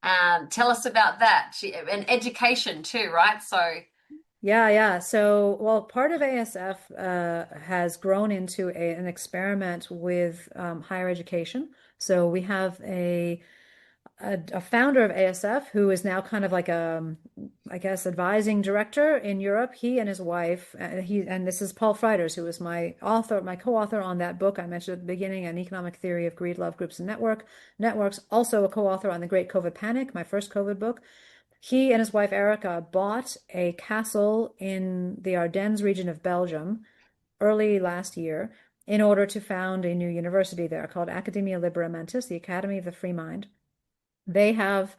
Tell us about that. And education too, right? So, Yeah, yeah. So, well, part of ASF has grown into an experiment with higher education. So we have a founder of ASF who is now kind of like I guess, advising director in Europe. He and his wife, and this is Paul Frieders, who was my co-author on that book I mentioned at the beginning, An Economic Theory of Greed, Love, Groups, and Networks. Also a co-author on the Great COVID Panic, my first COVID book. He and his wife Erica bought a castle in the Ardennes region of Belgium early last year in order to found a new university there called Academia Liberamentis, the Academy of the Free Mind. They have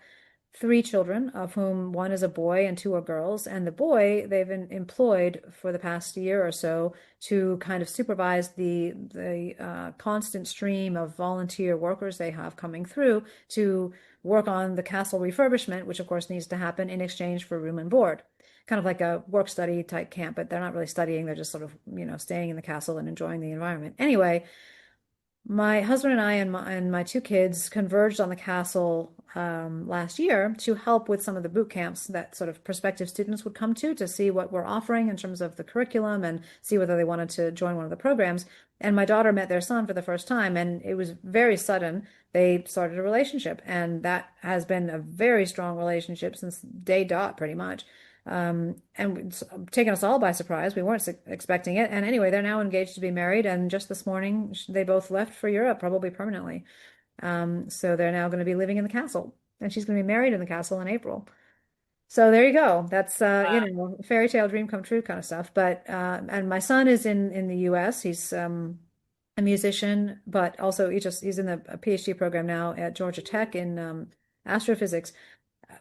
three children, of whom one is a boy and two are girls. And the boy they've been employed for the past year or so to kind of supervise the constant stream of volunteer workers they have coming through to work on the castle refurbishment, which of course needs to happen in exchange for room and board. Kind of like a work study type camp, but they're not really studying. They're just sort of, staying in the castle and enjoying the environment. Anyway, my husband and I and my two kids converged on the castle last year to help with some of the boot camps that sort of prospective students would come to see what we're offering in terms of the curriculum and see whether they wanted to join one of the programs. And my daughter met their son for the first time, and it was very sudden. They started a relationship, and that has been a very strong relationship since day dot, pretty much. And it's taken us all by surprise. We weren't expecting it. And anyway, they're now engaged to be married. And just this morning, they both left for Europe, probably permanently. So they're now going to be living in the castle, and she's going to be married in the castle in April. So there you go. That's fairy tale dream come true kind of stuff. But and my son is in the US. He's a musician, but also he's in a PhD program now at Georgia Tech in astrophysics.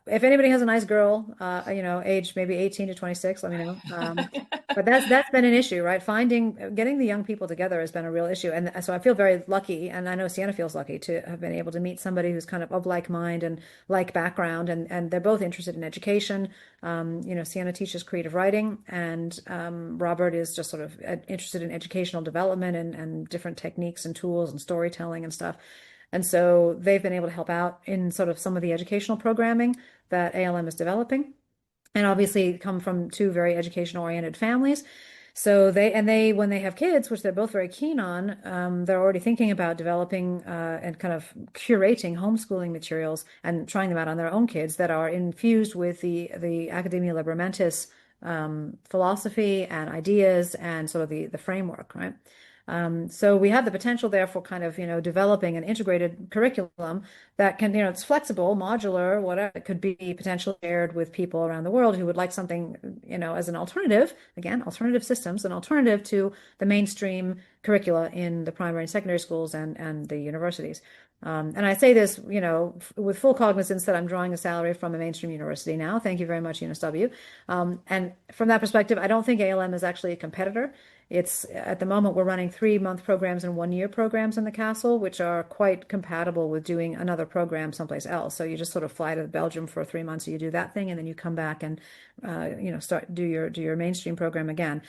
If anybody has a nice girl, age maybe 18 to 26, let me know. But that's been an issue, right? Getting the young people together has been a real issue. And so I feel very lucky, and I know Sienna feels lucky to have been able to meet somebody who's kind of like mind and like background, and they're both interested in education. Sienna teaches creative writing, and Robert is just sort of interested in educational development and different techniques and tools and storytelling and stuff. And so they've been able to help out in sort of some of the educational programming that ALM is developing, and obviously come from two very educational oriented families. So when they have kids, which they're both very keen on, they're already thinking about developing and kind of curating homeschooling materials and trying them out on their own kids that are infused with the Academia Liberamentis philosophy and ideas and sort of the framework, right? So we have the potential there for kind of, developing an integrated curriculum that can, it's flexible, modular, whatever. It could be potentially shared with people around the world who would like something, as an alternative, again, alternative systems, an alternative to the mainstream curricula in the primary and secondary schools and the universities. And I say this, with full cognizance that I'm drawing a salary from a mainstream university now. Thank you very much, UNSW. And from that perspective, I don't think ALM is actually a competitor. It's at the moment we're running 3-month programs and 1-year programs in the castle, which are quite compatible with doing another program someplace else. So you just sort of fly to Belgium for 3 months, you do that thing, and then you come back and start do your mainstream program again.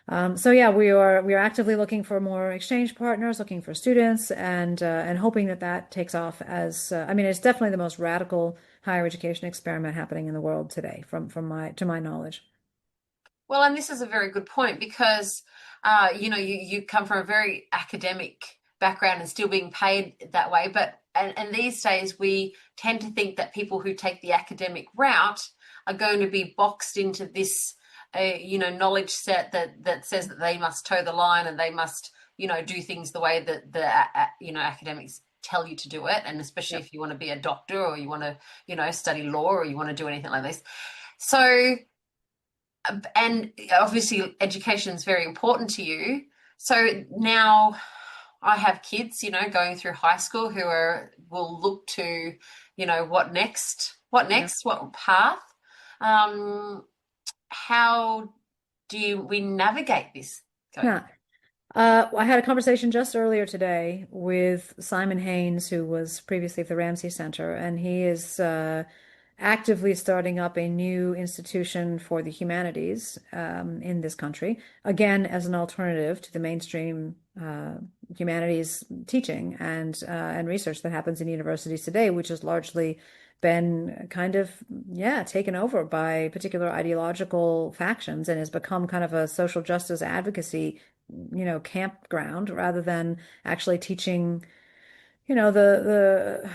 So yeah, we are actively looking for more exchange partners, looking for students, and hoping that takes off as I mean, it's definitely the most radical higher education experiment happening in the world today, to my knowledge. well, and this is a very good point because, you come from a very academic background and still being paid that way. But, and these days we tend to think that people who take the academic route are going to be boxed into this, knowledge set that says that they must toe the line and they must, do things the way that academics tell you to do it. And especially Yep. if you want to be a doctor or you want to, study law or you want to do anything like this. So, and obviously education is very important to you. So now I have kids, going through high school who will look to, what next, Yeah. what path. Um, how do we navigate this going? Yeah. I had a conversation just earlier today with Simon Haynes, who was previously at the Ramsey Center, and he is actively starting up a new institution for the humanities in this country, again, as an alternative to the mainstream humanities teaching and research that happens in universities today, which is largely been kind of, yeah, taken over by particular ideological factions and has become kind of a social justice advocacy, campground rather than actually teaching, the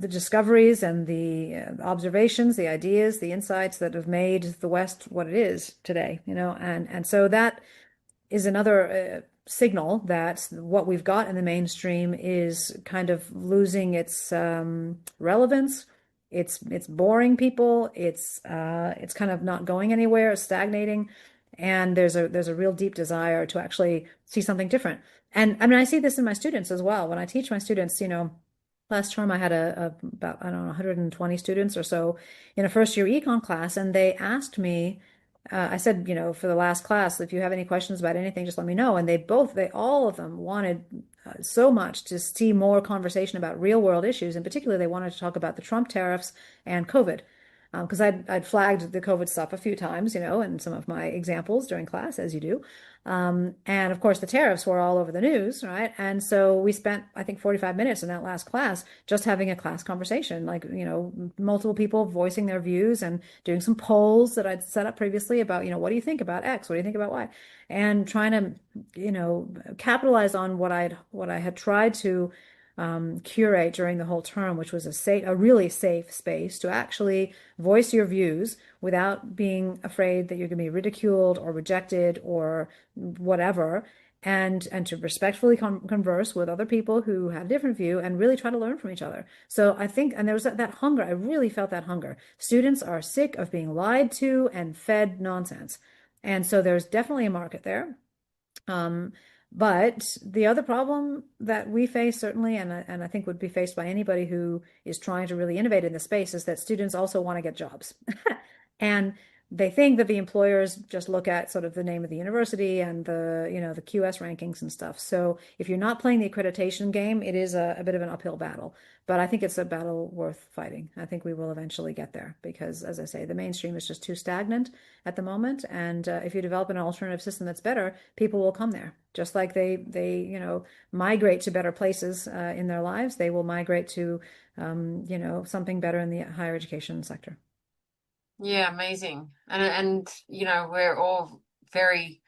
discoveries and the observations, the ideas, the insights that have made the West what it is today, and so that is another signal that what we've got in the mainstream is kind of losing its relevance. It's boring people. It's kind of not going anywhere. It's stagnating, and there's a real deep desire to actually see something different. And I mean, I see this in my students as well. When I teach my students, last term I had about I don't know 120 students or so in a first year econ class, and they asked me. I said, for the last class, if you have any questions about anything, just let me know. And all of them wanted so much to see more conversation about real world issues. In particular, they wanted to talk about the Trump tariffs and COVID. Because I'd flagged the COVID stuff a few times, in some of my examples during class, as you do. And of course, the tariffs were all over the news, right? And so we spent, I think, 45 minutes in that last class just having a class conversation, like, multiple people voicing their views and doing some polls that I'd set up previously about, what do you think about X? What do you think about Y? And trying to, capitalize on what I had tried to curate during the whole term, which was a really safe space to actually voice your views without being afraid that you're going to be ridiculed or rejected or whatever, and to respectfully converse with other people who have a different view and really try to learn from each other. So I think, and there was that hunger. I really felt that hunger. Students are sick of being lied to and fed nonsense. And so there's definitely a market there. Um, but the other problem that we face certainly, and I think would be faced by anybody who is trying to really innovate in the space, is that students also want to get jobs. And they think that the employers just look at sort of the name of the university and the QS rankings and stuff. So if you're not playing the accreditation game, it is a bit of an uphill battle. But I think it's a battle worth fighting. I think we will eventually get there because, as I say, the mainstream is just too stagnant at the moment. And if you develop an alternative system that's better, people will come there. Just like they migrate to better places in their lives, they will migrate to something better in the higher education sector. Yeah, amazing. And we're all very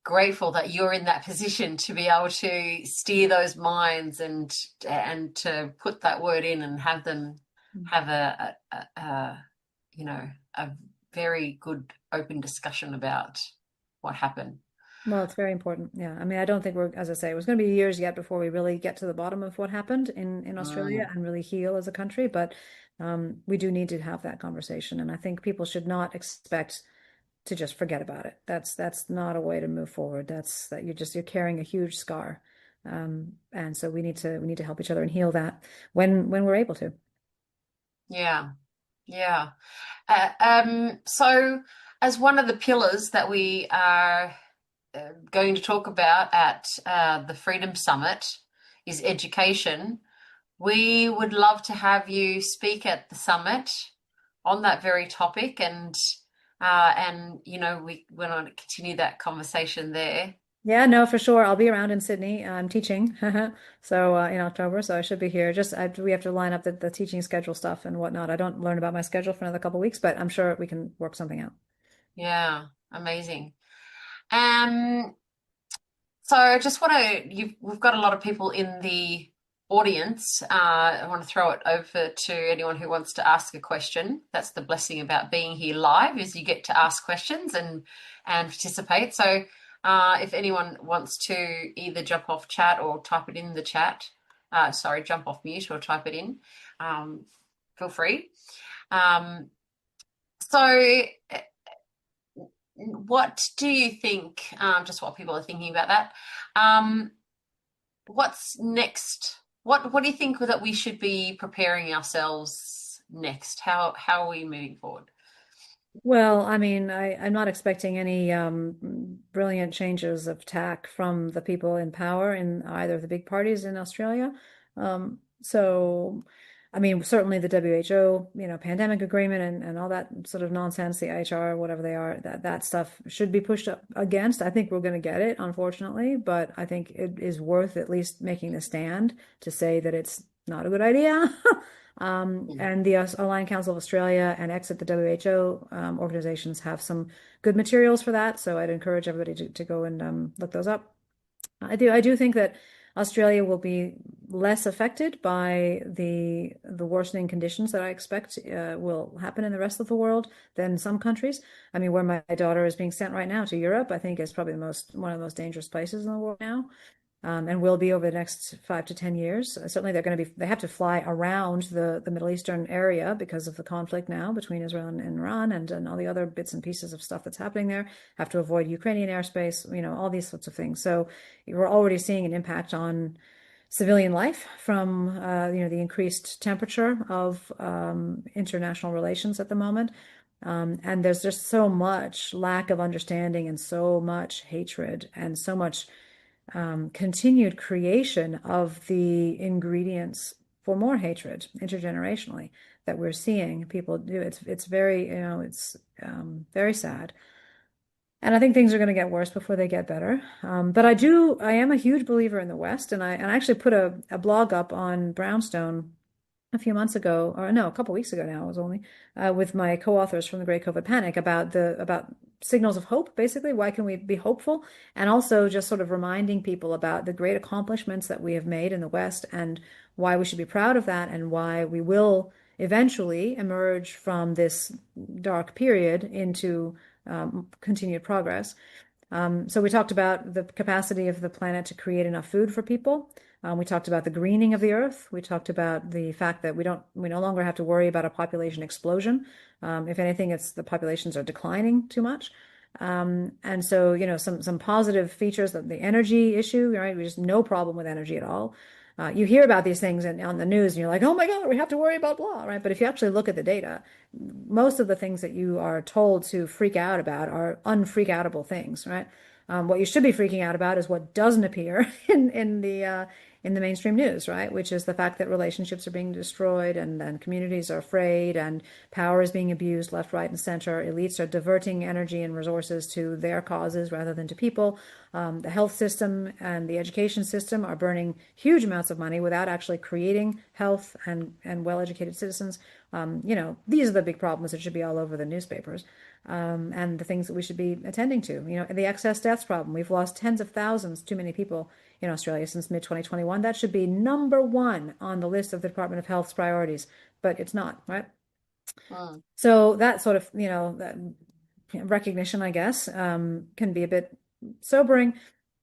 grateful that you're in that position to be able to steer those minds and to put that word in and have them have a very good open discussion about what happened. Well, it's very important. Yeah. I mean, I don't think as I say, it was going to be years yet before we really get to the bottom of what happened in Australia Mm, and really heal as a country. But we do need to have that conversation. And I think people should not expect to just forget about it. That's not a way to move forward. That you're carrying a huge scar. And so we need to help each other and heal that when we're able to. yeah, yeah. So as one of the pillars that we are going to talk about at the Freedom Summit is education. We would love to have you speak at the summit on that very topic, and we want to continue that conversation there. Yeah, no, for sure. I'll be around in Sydney. I'm teaching, so in October, so I should be here. We have to line up the teaching schedule stuff and whatnot. I don't learn about my schedule for another couple of weeks, but I'm sure we can work something out. Yeah, amazing. Um, So I just want we've got a lot of people in the audience. I want to throw it over to anyone who wants to ask a question. That's the blessing about being here live is you get to ask questions and participate. So if anyone wants to either jump off chat or type it in the chat, jump off mute or type it in, um, feel free. Um, so what do you think, just what people are thinking about that? Um, what's next? What do you think that we should be preparing ourselves next? How are we moving forward? Well, I mean, I'm not expecting any brilliant changes of tack from the people in power in either of the big parties in Australia. So, I mean, certainly the WHO, pandemic agreement and all that sort of nonsense, the HR, whatever they are, that stuff should be pushed up against. I think we're going to get it, unfortunately, but I think it is worth at least making the stand to say that it's not a good idea. Mm. And the Aligned Council of Australia and Exit the WHO organizations have some good materials for that. So I'd encourage everybody to go and look those up. I do think that Australia will be less affected by the worsening conditions that I expect will happen in the rest of the world than some countries. I mean, where my daughter is being sent right now to Europe, I think is probably one of the most dangerous places in the world now, and will be over the next 5 to 10 years. Certainly, they have to fly around the Middle Eastern area because of the conflict now between Israel and Iran and all the other bits and pieces of stuff that's happening there. Have to avoid Ukrainian airspace, all these sorts of things. So we're already seeing an impact on civilian life from the increased temperature of international relations at the moment. And there's just so much lack of understanding and so much hatred and so much continued creation of the ingredients for more hatred intergenerationally that we're seeing people do. It's very, it's very sad. And I think things are going to get worse before they get better. But I am a huge believer in the West, and I actually put a blog up on Brownstone a few months ago, or no, a couple weeks ago now, it was only with my co-authors from the Great COVID Panic about signals of hope, basically. Why can we be hopeful? And also just sort of reminding people about the great accomplishments that we have made in the West and why we should be proud of that and why we will eventually emerge from this dark period into continued progress. So we talked about the capacity of the planet to create enough food for people. We talked about the greening of the earth. We talked about the fact that we no longer have to worry about a population explosion. If anything, it's the populations are declining too much. And so, some positive features of the energy issue, right? We just no problem with energy at all. You hear about these things on the news and you're like, oh my God, we have to worry about blah, right? But if you actually look at the data, most of the things that you are told to freak out about are unfreak outable things, right? What you should be freaking out about is what doesn't appear in the mainstream news, right? Which is the fact that relationships are being destroyed and communities are afraid and power is being abused left, right, and center. Elites are diverting energy and resources to their causes rather than to people. The health system and the education system are burning huge amounts of money without actually creating health and well-educated citizens. These are the big problems that should be all over the newspapers, and the things that we should be attending to. The excess deaths problem. We've lost tens of thousands, too many people in Australia since mid-2021. That should be number one on the list of the Department of Health's priorities, but it's not, right? Mm. So that sort of, that recognition, I guess, can be a bit sobering.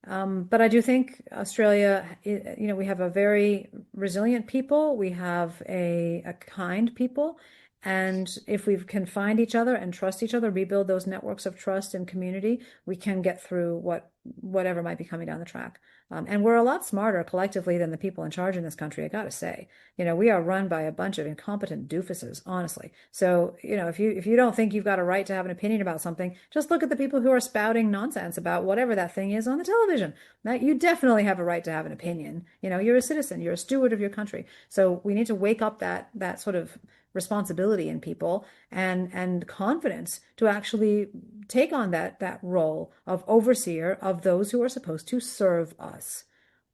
But I do think Australia, we have a very resilient people. We have a kind people. And if we can find each other and trust each other, rebuild those networks of trust and community, we can get through whatever might be coming down the track. And we're a lot smarter collectively than the people in charge in this country, I gotta say. We are run by a bunch of incompetent doofuses, honestly. So, if you don't think you've got a right to have an opinion about something, just look at the people who are spouting nonsense about whatever that thing is on the television. Now, you definitely have a right to have an opinion. You're a citizen, you're a steward of your country. So we need to wake up that sort of responsibility in people and confidence to actually take on that role of overseer of those who are supposed to serve us,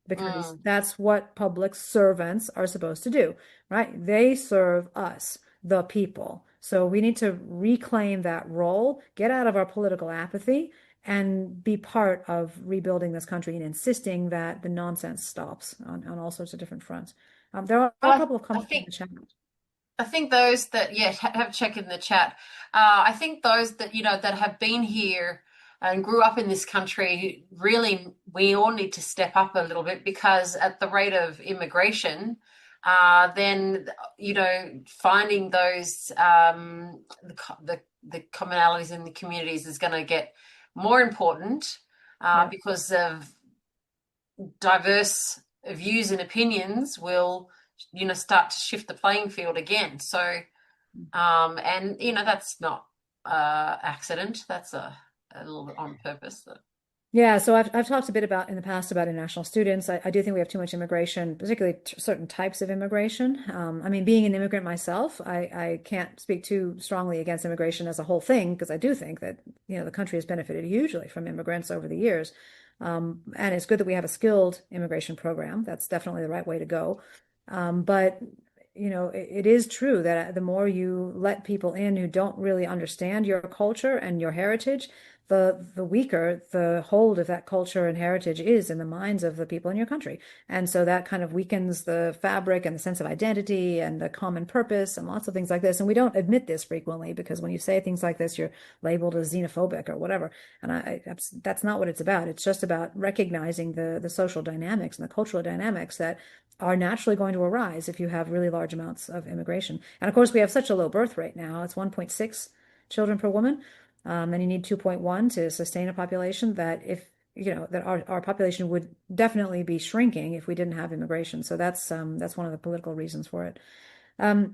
because Mm. that's what public servants are supposed to do, right? They serve us, the people. So we need to reclaim that role, get out of our political apathy, and be part of rebuilding this country and insisting that the nonsense stops on all sorts of different fronts. There are a Well, couple of I comments in think the chat. I think those that have a check in the chat. I think those that that have been here and grew up in this country, really, we all need to step up a little bit because at the rate of immigration, then finding those the commonalities in the communities is going to get more important Yeah. because of diverse views and opinions will start to shift the playing field again. So and that's not accident. That's a little bit on purpose. Yeah, so I've talked a bit about in the past about international students. I do think we have too much immigration, particularly certain types of immigration. I mean, being an immigrant myself, I can't speak too strongly against immigration as a whole thing because I do think that the country has benefited hugely from immigrants over the years, and it's good that we have a skilled immigration program. That's definitely the right way to go. But it is true that the more you let people in who don't really understand your culture and your heritage, the weaker the hold of that culture and heritage is in the minds of the people in your country. And so that kind of weakens the fabric and the sense of identity and the common purpose and lots of things like this. And we don't admit this frequently because when you say things like this, you're labeled as xenophobic or whatever. And that's not what it's about. It's just about recognizing the social dynamics and the cultural dynamics that are naturally going to arise if you have really large amounts of immigration. And of course, we have such a low birth rate now. It's 1.6 children per woman. And you need 2.1 to sustain a population that if, that our population would definitely be shrinking if we didn't have immigration. So that's one of the political reasons for it.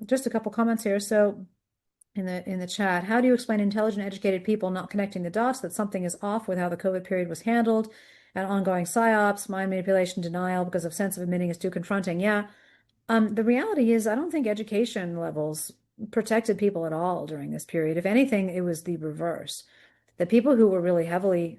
Just a couple comments here. So in the chat, how do you explain intelligent, educated people not connecting the dots that something is off with how the COVID period was handled and ongoing psyops, mind manipulation, denial because of sense of admitting is too confronting? Yeah. The reality is, I don't think education levels protected people at all during this period. If anything, it was the reverse. The people who were really heavily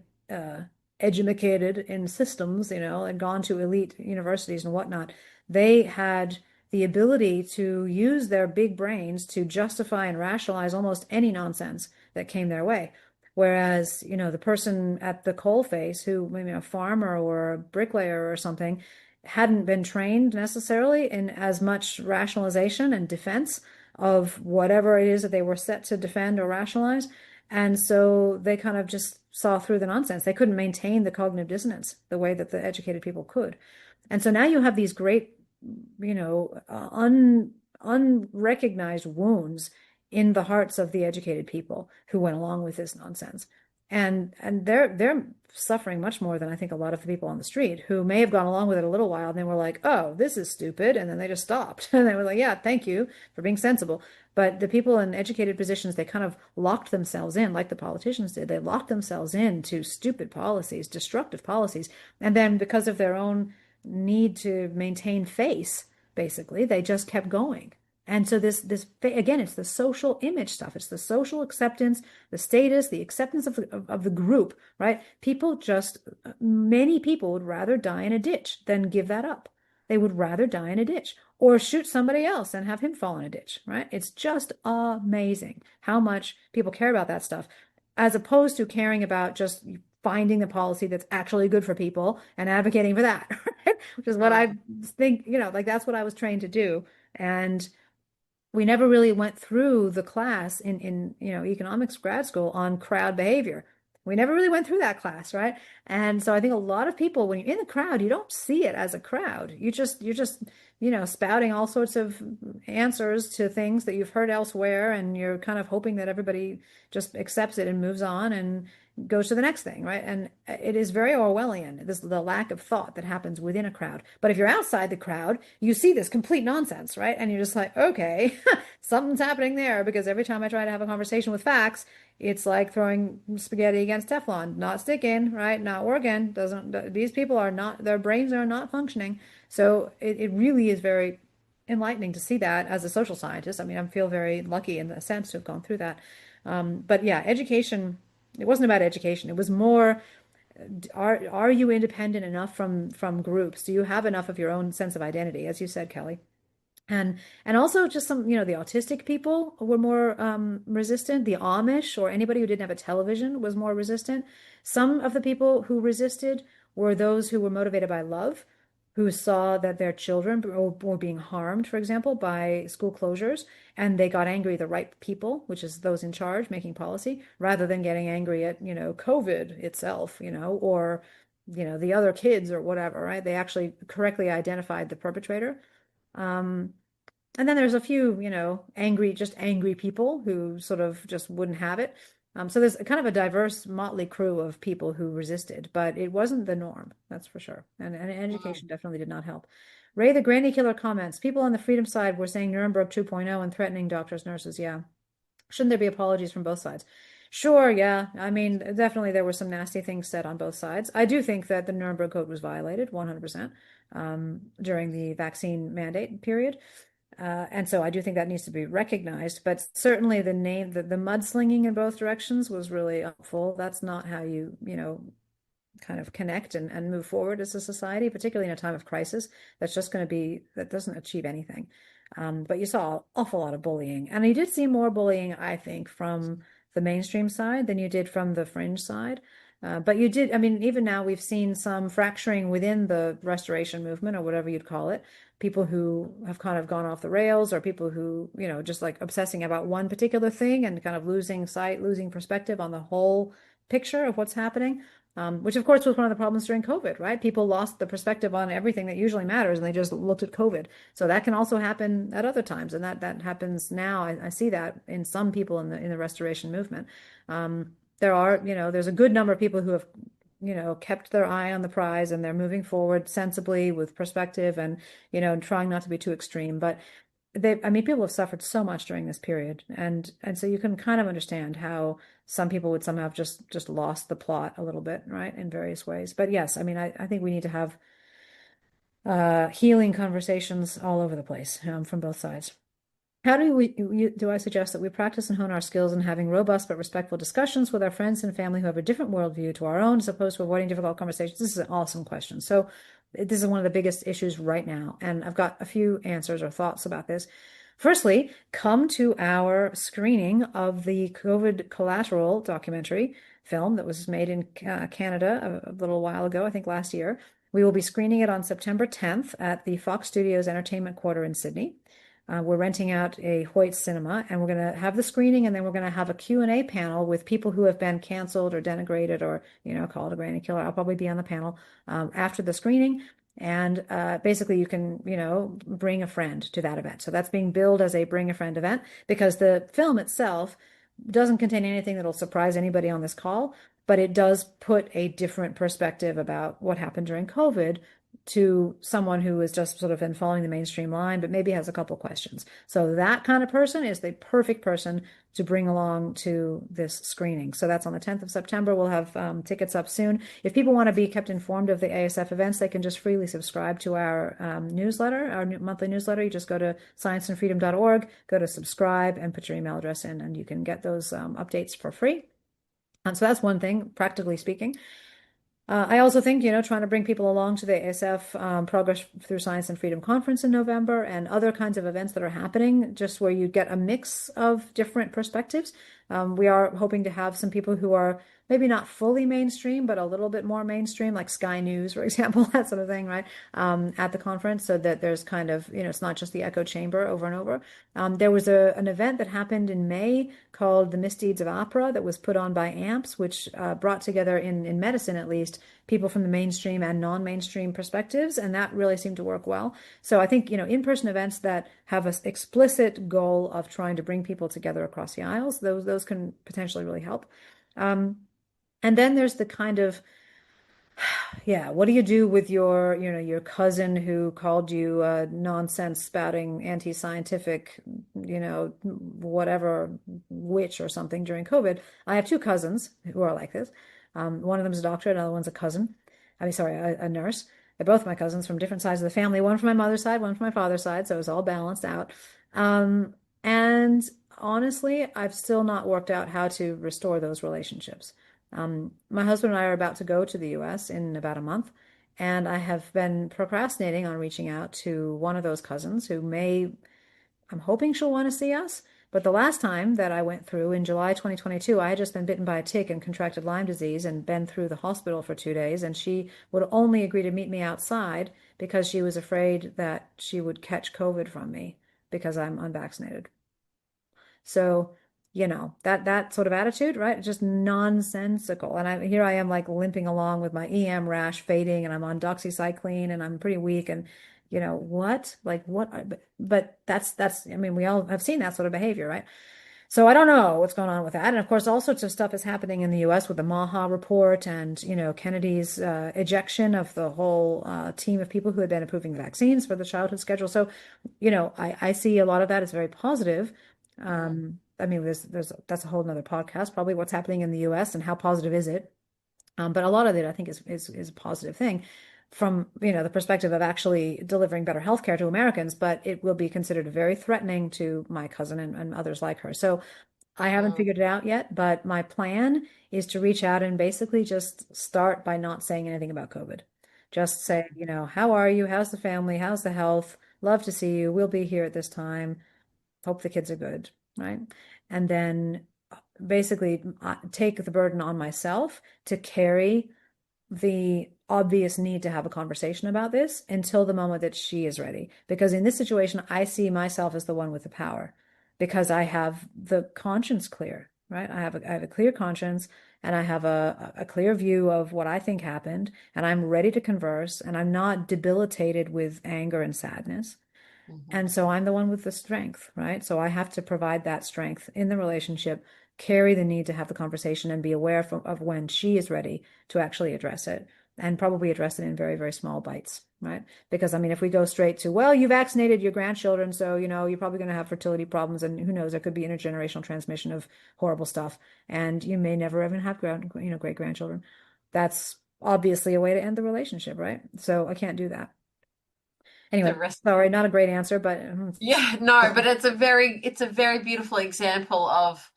educated in systems, and gone to elite universities and whatnot, they had the ability to use their big brains to justify and rationalize almost any nonsense that came their way. Whereas, the person at the coalface who maybe a farmer or a bricklayer or something hadn't been trained necessarily in as much rationalization and defense of whatever it is that they were set to defend or rationalize. And so they kind of just saw through the nonsense. They couldn't maintain the cognitive dissonance the way that the educated people could. And so now you have these great, unrecognized wounds in the hearts of the educated people who went along with this nonsense. And they're suffering much more than I think a lot of the people on the street who may have gone along with it a little while and then were like, oh, this is stupid. And then they just stopped. And they were like, yeah, thank you for being sensible. But the people in educated positions, they kind of locked themselves in, like the politicians did. They locked themselves into stupid policies, destructive policies. And then because of their own need to maintain face, basically, they just kept going. And so this again, it's the social image stuff. It's the social acceptance, the status, the acceptance of the group, right? Many people would rather die in a ditch than give that up. They would rather die in a ditch or shoot somebody else and have him fall in a ditch, right? It's just amazing how much people care about that stuff, as opposed to caring about just finding the policy that's actually good for people and advocating for that, right? Which is what I think, like that's what I was trained to do. And we never really went through the class in economics grad school on crowd behavior. We never really went through that class, right? And so I think a lot of people, when you're in the crowd, you don't see it as a crowd. You're just spouting all sorts of answers to things that you've heard elsewhere, and you're kind of hoping that everybody just accepts it and moves on and goes to the next thing, right? And it is very Orwellian, the lack of thought that happens within a crowd. But if you're outside the crowd, you see this complete nonsense, right? And you're just like, okay, something's happening there, because every time I try to have a conversation with facts, it's like throwing spaghetti against Teflon, not sticking, right? Not working. These people are not, their brains are not functioning. So it really is very enlightening to see that as a social scientist. I mean, I feel very lucky in the sense to have gone through that. But yeah, education, it wasn't about education. It was more, are you independent enough from groups? Do you have enough of your own sense of identity, as you said, Kelly? And also just some, the autistic people were more resistant. The Amish or anybody who didn't have a television was more resistant. Some of the people who resisted were those who were motivated by love, who saw that their children were being harmed, for example, by school closures, and they got angry at the right people, which is those in charge making policy, rather than getting angry at, COVID itself, or, the other kids or whatever, right? They actually correctly identified the perpetrator. Um, and then there's a few, just angry people who sort of just wouldn't have it. So there's kind of a diverse motley crew of people who resisted, but it wasn't the norm, that's for sure. And education definitely did not help. Ray the Granny Killer comments, people on the freedom side were saying Nuremberg 2.0 and threatening doctors, nurses. Yeah. Shouldn't there be apologies from both sides? Sure, yeah. I mean, definitely there were some nasty things said on both sides. I do think that the Nuremberg Code was violated 100% during the vaccine mandate period. And so I do think that needs to be recognized, but certainly the mudslinging in both directions was really awful. That's not how you kind of connect and move forward as a society, particularly in a time of crisis. That doesn't achieve anything. But you saw an awful lot of bullying. And you did see more bullying, I think, from the mainstream side than you did from the fringe side. But you did, I mean, even now we've seen some fracturing within the restoration movement or whatever you'd call it. People who have kind of gone off the rails, or people who, just like obsessing about one particular thing and kind of losing sight, losing perspective on the whole picture of what's happening. Which of course was one of the problems during COVID, right? People lost the perspective on everything that usually matters and they just looked at COVID. So that can also happen at other times, and that happens now. I see that in some people in the restoration movement. There's a good number of people who have, kept their eye on the prize, and they're moving forward sensibly with perspective and, trying not to be too extreme. But I mean, people have suffered so much during this period, and so you can kind of understand how some people would somehow have just lost the plot a little bit, right, in various ways. But yes, I mean, I think we need to have healing conversations all over the place, from both sides. How do I suggest that we practice and hone our skills in having robust but respectful discussions with our friends and family who have a different worldview to our own, as opposed to avoiding difficult conversations? This is an awesome question. So this is one of the biggest issues right now, and I've got a few answers or thoughts about this. Firstly, come to our screening of the COVID Collateral documentary film that was made in Canada a little while ago, I think last year. We will be screening it on September 10th at the Fox Studios Entertainment Quarter in Sydney. We're renting out a Hoyt cinema, and we're going to have the screening, and then we're going to have a Q&A panel with people who have been canceled or denigrated or, called a granny killer. I'll probably be on the panel after the screening. And basically, you can, bring a friend to that event. So that's being billed as a bring a friend event, because the film itself doesn't contain anything that'll surprise anybody on this call, but it does put a different perspective about what happened during COVID to someone who has just sort of been following the mainstream line, but maybe has a couple questions. So that kind of person is the perfect person to bring along to this screening. So that's on the 10th of September. We'll have tickets up soon. If people want to be kept informed of the ASF events, they can just freely subscribe to our newsletter, our monthly newsletter. You just go to scienceandfreedom.org, go to subscribe, and put your email address in, and you can get those updates for free. So that's one thing, practically speaking. I also think, trying to bring people along to the ASF Progress Through Science and Freedom Conference in November, and other kinds of events that are happening, just where you get a mix of different perspectives. We are hoping to have some people who are maybe not fully mainstream, but a little bit more mainstream, like Sky News, for example, that sort of thing, right? At the conference, so that there's kind of, it's not just the echo chamber over and over. There was an event that happened in May called The Misdeeds of Opera that was put on by AMPS, which brought together, in medicine at least, people from the mainstream and non-mainstream perspectives, and that really seemed to work well. So I think, in-person events that have an explicit goal of trying to bring people together across the aisles, those can potentially really help. And then there's the kind of, yeah, what do you do with your cousin who called you a nonsense spouting anti-scientific, whatever witch or something during COVID? I have two cousins who are like this. One of them is a doctor, another one's a cousin. I mean, sorry, a nurse. They're both my cousins from different sides of the family, one from my mother's side, one from my father's side, so it's all balanced out. And honestly, I've still not worked out how to restore those relationships. My husband and I are about to go to the US in about a month, and I have been procrastinating on reaching out to one of those cousins who I'm hoping she'll want to see us. But the last time that I went through in July 2022, I had just been bitten by a tick and contracted Lyme disease and been through the hospital for 2 days. And she would only agree to meet me outside because she was afraid that she would catch COVID from me because I'm unvaccinated. So, that sort of attitude, right? Just nonsensical. And here I am like limping along with my EM rash fading, and I'm on doxycycline, and I'm pretty weak, and what? Like what? But I mean, we all have seen that sort of behavior, right? So I don't know what's going on with that. And of course, all sorts of stuff is happening in the US with the Maha report and, Kennedy's ejection of the whole team of people who had been approving the vaccines for the childhood schedule. So, I see a lot of that as very positive. I mean, that's a whole nother podcast, probably what's happening in the US and how positive is it. But a lot of it, I think, is a positive thing from, the perspective of actually delivering better healthcare to Americans, but it will be considered very threatening to my cousin and others like her. So I haven't Mm, figured it out yet, but my plan is to reach out and basically just start by not saying anything about COVID. Just say, mm, how are you? How's the family? How's the health? Love to see you. We'll be here at this time. Hope the kids are good, right? And then basically take the burden on myself to carry the obvious need to have a conversation about this until the moment that she is ready. Because in this situation, I see myself as the one with the power because I have the conscience clear, right? I have a clear conscience and I have a clear view of what I think happened, and I'm ready to converse, and I'm not debilitated with anger and sadness. mhm. And so I'm the one with the strength, right? So I have to provide that strength in the relationship, carry the need to have the conversation, and be aware of when she is ready to actually address it, and probably address it in very, very small bites, right? Because I mean, if we go straight to, well, you vaccinated your grandchildren, so you're probably going to have fertility problems, and who knows, there could be intergenerational transmission of horrible stuff, and you may never even have great grandchildren. That's obviously a way to end the relationship, right? So I can't do that. The Anyway, rest. sorry, not a great answer, but Yeah, no, but it's a very beautiful example of,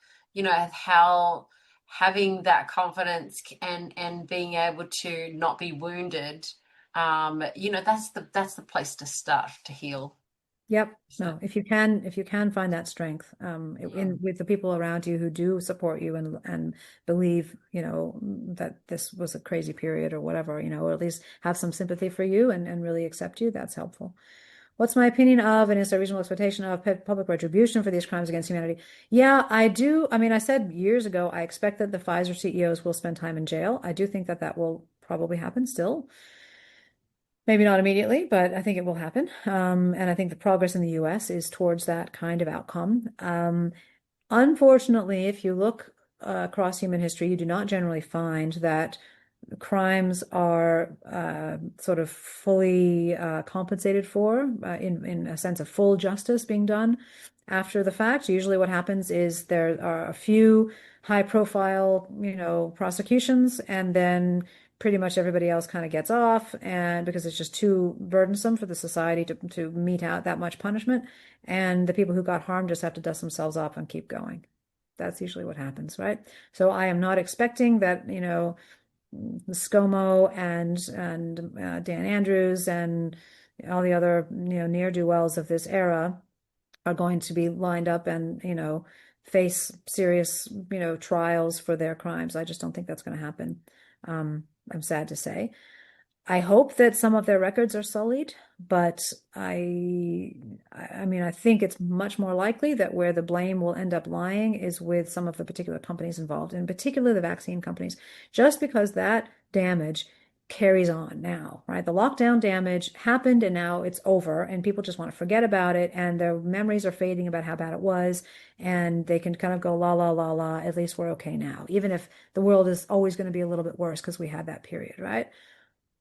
how having that confidence and being able to not be wounded, that's the place to start to heal. yep. So, No, if you can find that strength, yeah. in with the people around you who do support you and believe, that this was a crazy period or whatever, or at least have some sympathy for you and really accept you, that's helpful. What's my opinion of, and is there a reasonable expectation of public retribution for these crimes against humanity? Yeah, I do. I mean, I said years ago, I expect that the Pfizer CEOs will spend time in jail. I do think that that will probably happen still. Maybe not immediately, but I think it will happen. And I think the progress in the US is towards that kind of outcome. Unfortunately, if you look across human history, you do not generally find that crimes are sort of fully compensated for in a sense of full justice being done after the fact. Usually, what happens is there are a few high-profile, prosecutions, and then pretty much everybody else kind of gets off, and because it's just too burdensome for the society to mete out that much punishment, and the people who got harmed just have to dust themselves off and keep going. That's usually what happens, right? So I am not expecting that, ScoMo and Dan Andrews and all the other, ne'er-do-wells of this era are going to be lined up and, face serious, trials for their crimes. I just don't think that's going to happen. I'm sad to say. I hope that some of their records are sullied, but I, I mean, I think it's much more likely that where the blame will end up lying is with some of the particular companies involved, in particular the vaccine companies, just because that damage carries on now, right? The lockdown damage happened and now it's over, and people just want to forget about it, and their memories are fading about how bad it was, and they can kind of go la la la la, at least we're okay now, even if the world is always going to be a little bit worse because we had that period, right?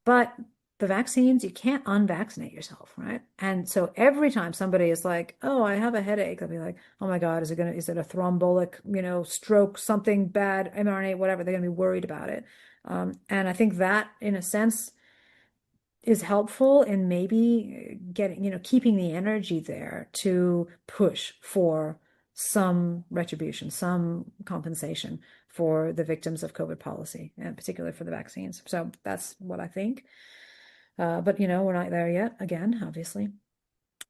But the vaccines, you can't unvaccinate yourself, right? And so every time somebody is like, "Oh, I have a headache," they'll be like, "Oh my God, is it a thrombotic, stroke, something bad, mRNA, whatever?" They're gonna be worried about it. And I think that, in a sense, is helpful in maybe getting, keeping the energy there to push for some retribution, some compensation for the victims of COVID policy, and particularly for the vaccines. So that's what I think. But we're not there yet, again, obviously.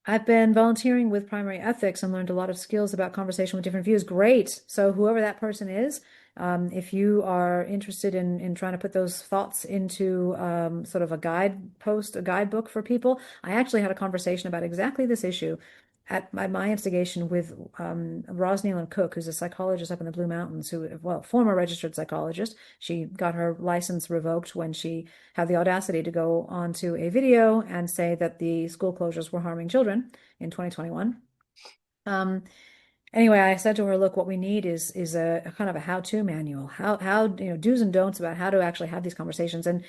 I've been volunteering with primary ethics and learned a lot of skills about conversation with different views. Great. So whoever that person is, if you are interested in trying to put those thoughts into sort of a guidepost, a guidebook for people, I actually had a conversation about exactly this issue at my instigation with Rosneil Cook, who's a psychologist up in the Blue Mountains, well, former registered psychologist. She got her license revoked when she had the audacity to go onto a video and say that the school closures were harming children in 2021. Um, anyway, I said to her, "Look, what we need is a kind of a how-to manual, how do's and don'ts about how to actually have these conversations." And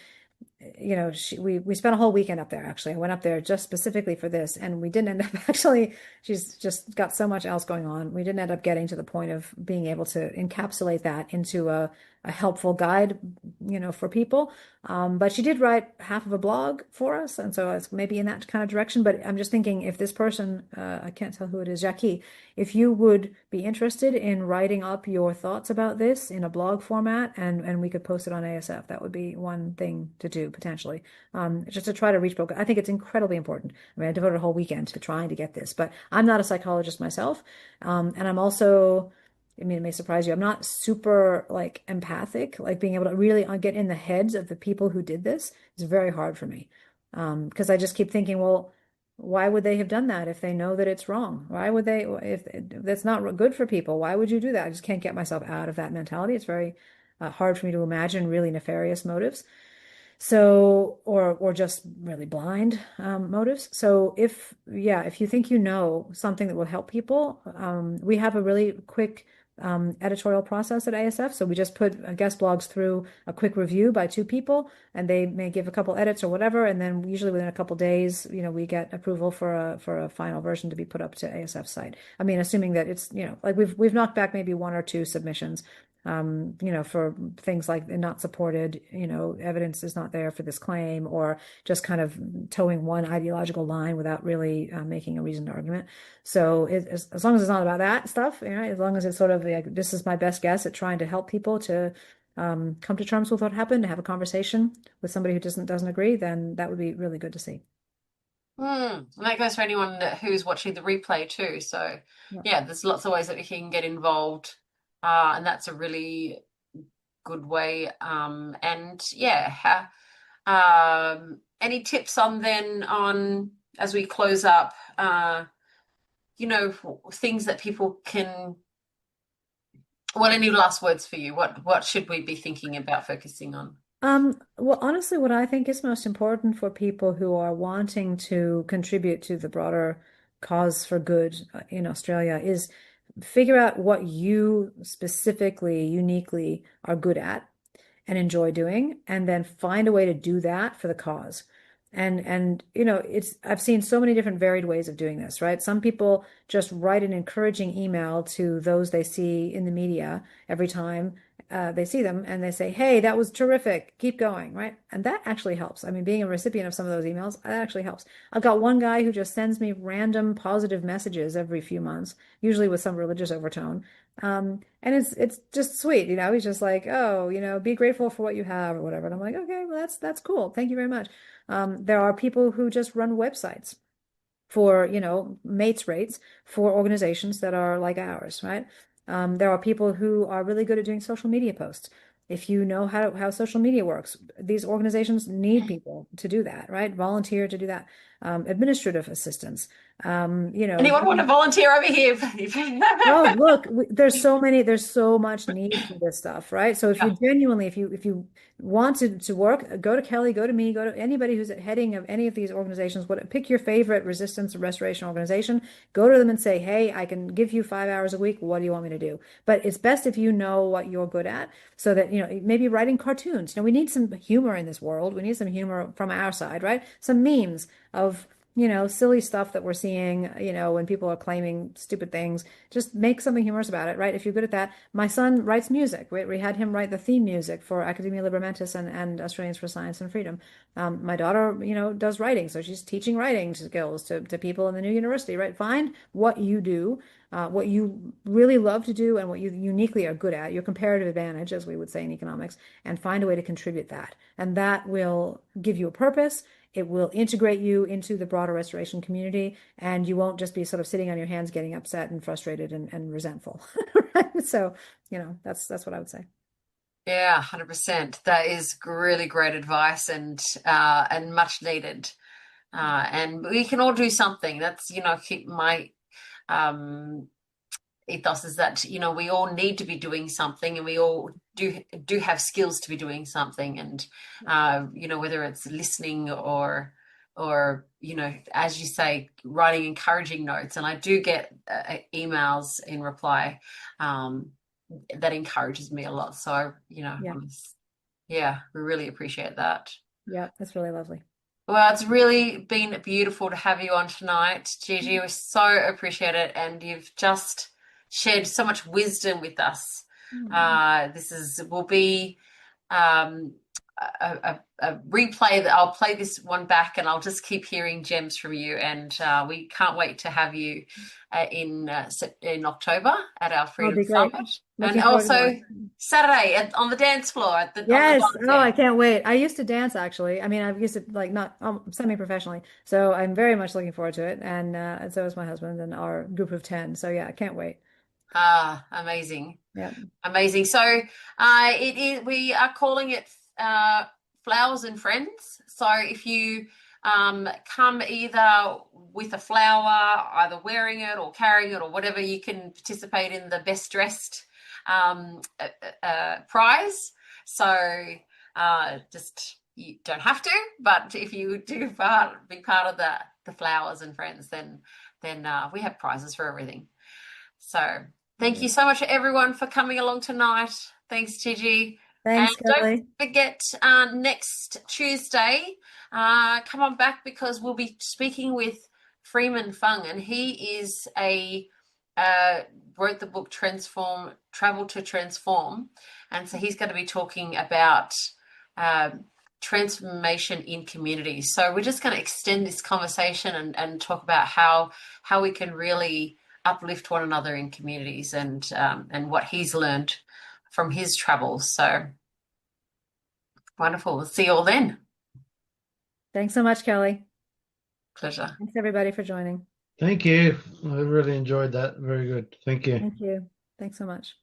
we spent a whole weekend up there. Actually, I went up there just specifically for this, and we didn't end up actually. She's just got so much else going on. We didn't end up getting to the point of being able to encapsulate that into a helpful guide, for people. But she did write half of a blog for us, and so it's maybe in that kind of direction. But I'm just thinking if this person, I can't tell who it is, Jackie, if you would be interested in writing up your thoughts about this in a blog format, and we could post it on ASF, that would be one thing to do potentially, just to try to reach people. I think it's incredibly important. I mean, I devoted a whole weekend to trying to get this, but I'm not a psychologist myself, and I'm also. I mean, it may surprise you. I'm not super like empathic, like being able to really get in the heads of the people who did this is very hard for me. Because I just keep thinking, well, why would they have done that if they know that it's wrong? Why would they, if that's not good for people, why would you do that? I just can't get myself out of that mentality. It's very hard for me to imagine really nefarious motives. So, or just really blind motives. So if you think you know something that will help people, we have a really quick editorial process at ASF. So we just put guest blogs through a quick review by two people, and they may give a couple edits or whatever, and then usually within a couple days, we get approval for a final version to be put up to ASF site. I mean, assuming that it's, like we've knocked back maybe one or two submissions for things like not supported, evidence is not there for this claim, or just kind of towing one ideological line without really making a reasoned argument. So as long as it's not about that stuff, as long as it's sort of like, this is my best guess at trying to help people to come to terms with what happened, to have a conversation with somebody who doesn't agree, then that would be really good to see. And that goes for anyone who's watching the replay too. So, Yeah. yeah, there's lots of ways that we can get involved, and that's a really good way. And yeah, any tips on as we close up, things that people can. Well, any last words for you? What should we be thinking about focusing on? Well, honestly, what I think is most important for people who are wanting to contribute to the broader cause for good in Australia is figure out what you specifically, uniquely are good at and enjoy doing, and then find a way to do that for the cause. And it's I've seen so many different varied ways of doing this, right? Some people just write an encouraging email to those they see in the media every time they see them, and they say, "Hey, that was terrific. Keep going," right? And that actually helps. I mean, being a recipient of some of those emails, that actually helps. I've got one guy who just sends me random positive messages every few months, usually with some religious overtone. And it's just sweet, He's just like, "Oh, be grateful for what you have," or whatever. And I'm like, "Okay, well, that's cool. Thank you very much." There are people who just run websites for, mates rates for organizations that are like ours, right? There are people who are really good at doing social media posts. If you know how social media works, these organizations need people to do that, right? Volunteer to do that. Administrative assistants, Anyone want to volunteer over here? oh, look, there's so much need for this stuff, right? So if you Yeah. genuinely, if you want to work, go to Kelly, go to me, go to anybody who's at heading of any of these organizations, pick your favorite resistance and restoration organization, go to them and say, "Hey, I can give you 5 hours a week. What do you want me to do?" But it's best if you know what you're good at, so that, maybe writing cartoons. We need some humor in this world. We need some humor from our side, right? Some memes of silly stuff that we're seeing, when people are claiming stupid things. Just make something humorous about it, right? If you're good at that. My son writes music. We had him write the theme music for Academia Liberamentis and Australians for Science and Freedom. My daughter, does writing, so she's teaching writing skills to people in the new university, right? Find what you do, what you really love to do, and what you uniquely are good at, your comparative advantage, as we would say in economics, and find a way to contribute that. And that will give you a purpose. It will integrate you into the broader restoration community, and you won't just be sort of sitting on your hands getting upset and frustrated and resentful. Right? So, that's what I would say. Yeah, 100%. That is really great advice and much needed. And we can all do something. That's, keep my um ethos is that, we all need to be doing something, and we all do have skills to be doing something. And whether it's listening or as you say, writing encouraging notes. And I do get emails in reply that encourages me a lot. So, Yeah. yeah, we really appreciate that. Yeah. That's really lovely. Well, it's really been beautiful to have you on tonight, Gigi. We so appreciate it. And you've just shared so much wisdom with us. Hmm. This is will be um, a replay that I'll play this one back, and I'll just keep hearing gems from you. And we can't wait to have you in October at our That'll Freedom be great. Summit, and Looking forward to that. also Saturday on the dance floor at the on the Yes. dance Oh, I dance. can't wait. I used to dance actually. I mean, I've used to like not semi-professionally. So I'm very much looking forward to it. And so is my husband and our group of 10. So yeah, I can't wait. Ah, amazing. Yeah. Amazing. So it is. We are calling it uh, Flowers and Friends. So if you come either with a flower, either wearing it or carrying it or whatever, you can participate in the best dressed prize. So just you don't have to, but if you do be part of the Flowers and Friends, then we have prizes for everything. So thank you so much, everyone, for coming along tonight. Thanks, Gigi. And Thanks, don't Kelly. forget, next Tuesday, come on back because we'll be speaking with Freeman Fung, and he is uh, wrote the book Transform, Travel to Transform, and so he's going to be talking about um, transformation in communities. So we're just going to extend this conversation and talk about how we can really uplift one another in communities and what he's learned from his travels. So wonderful. We'll see you all then. Thanks so much, Kelly. Pleasure. Thanks everybody for joining. Thank you. I really enjoyed that. Very good. Thank you. Thank you. Thanks so much.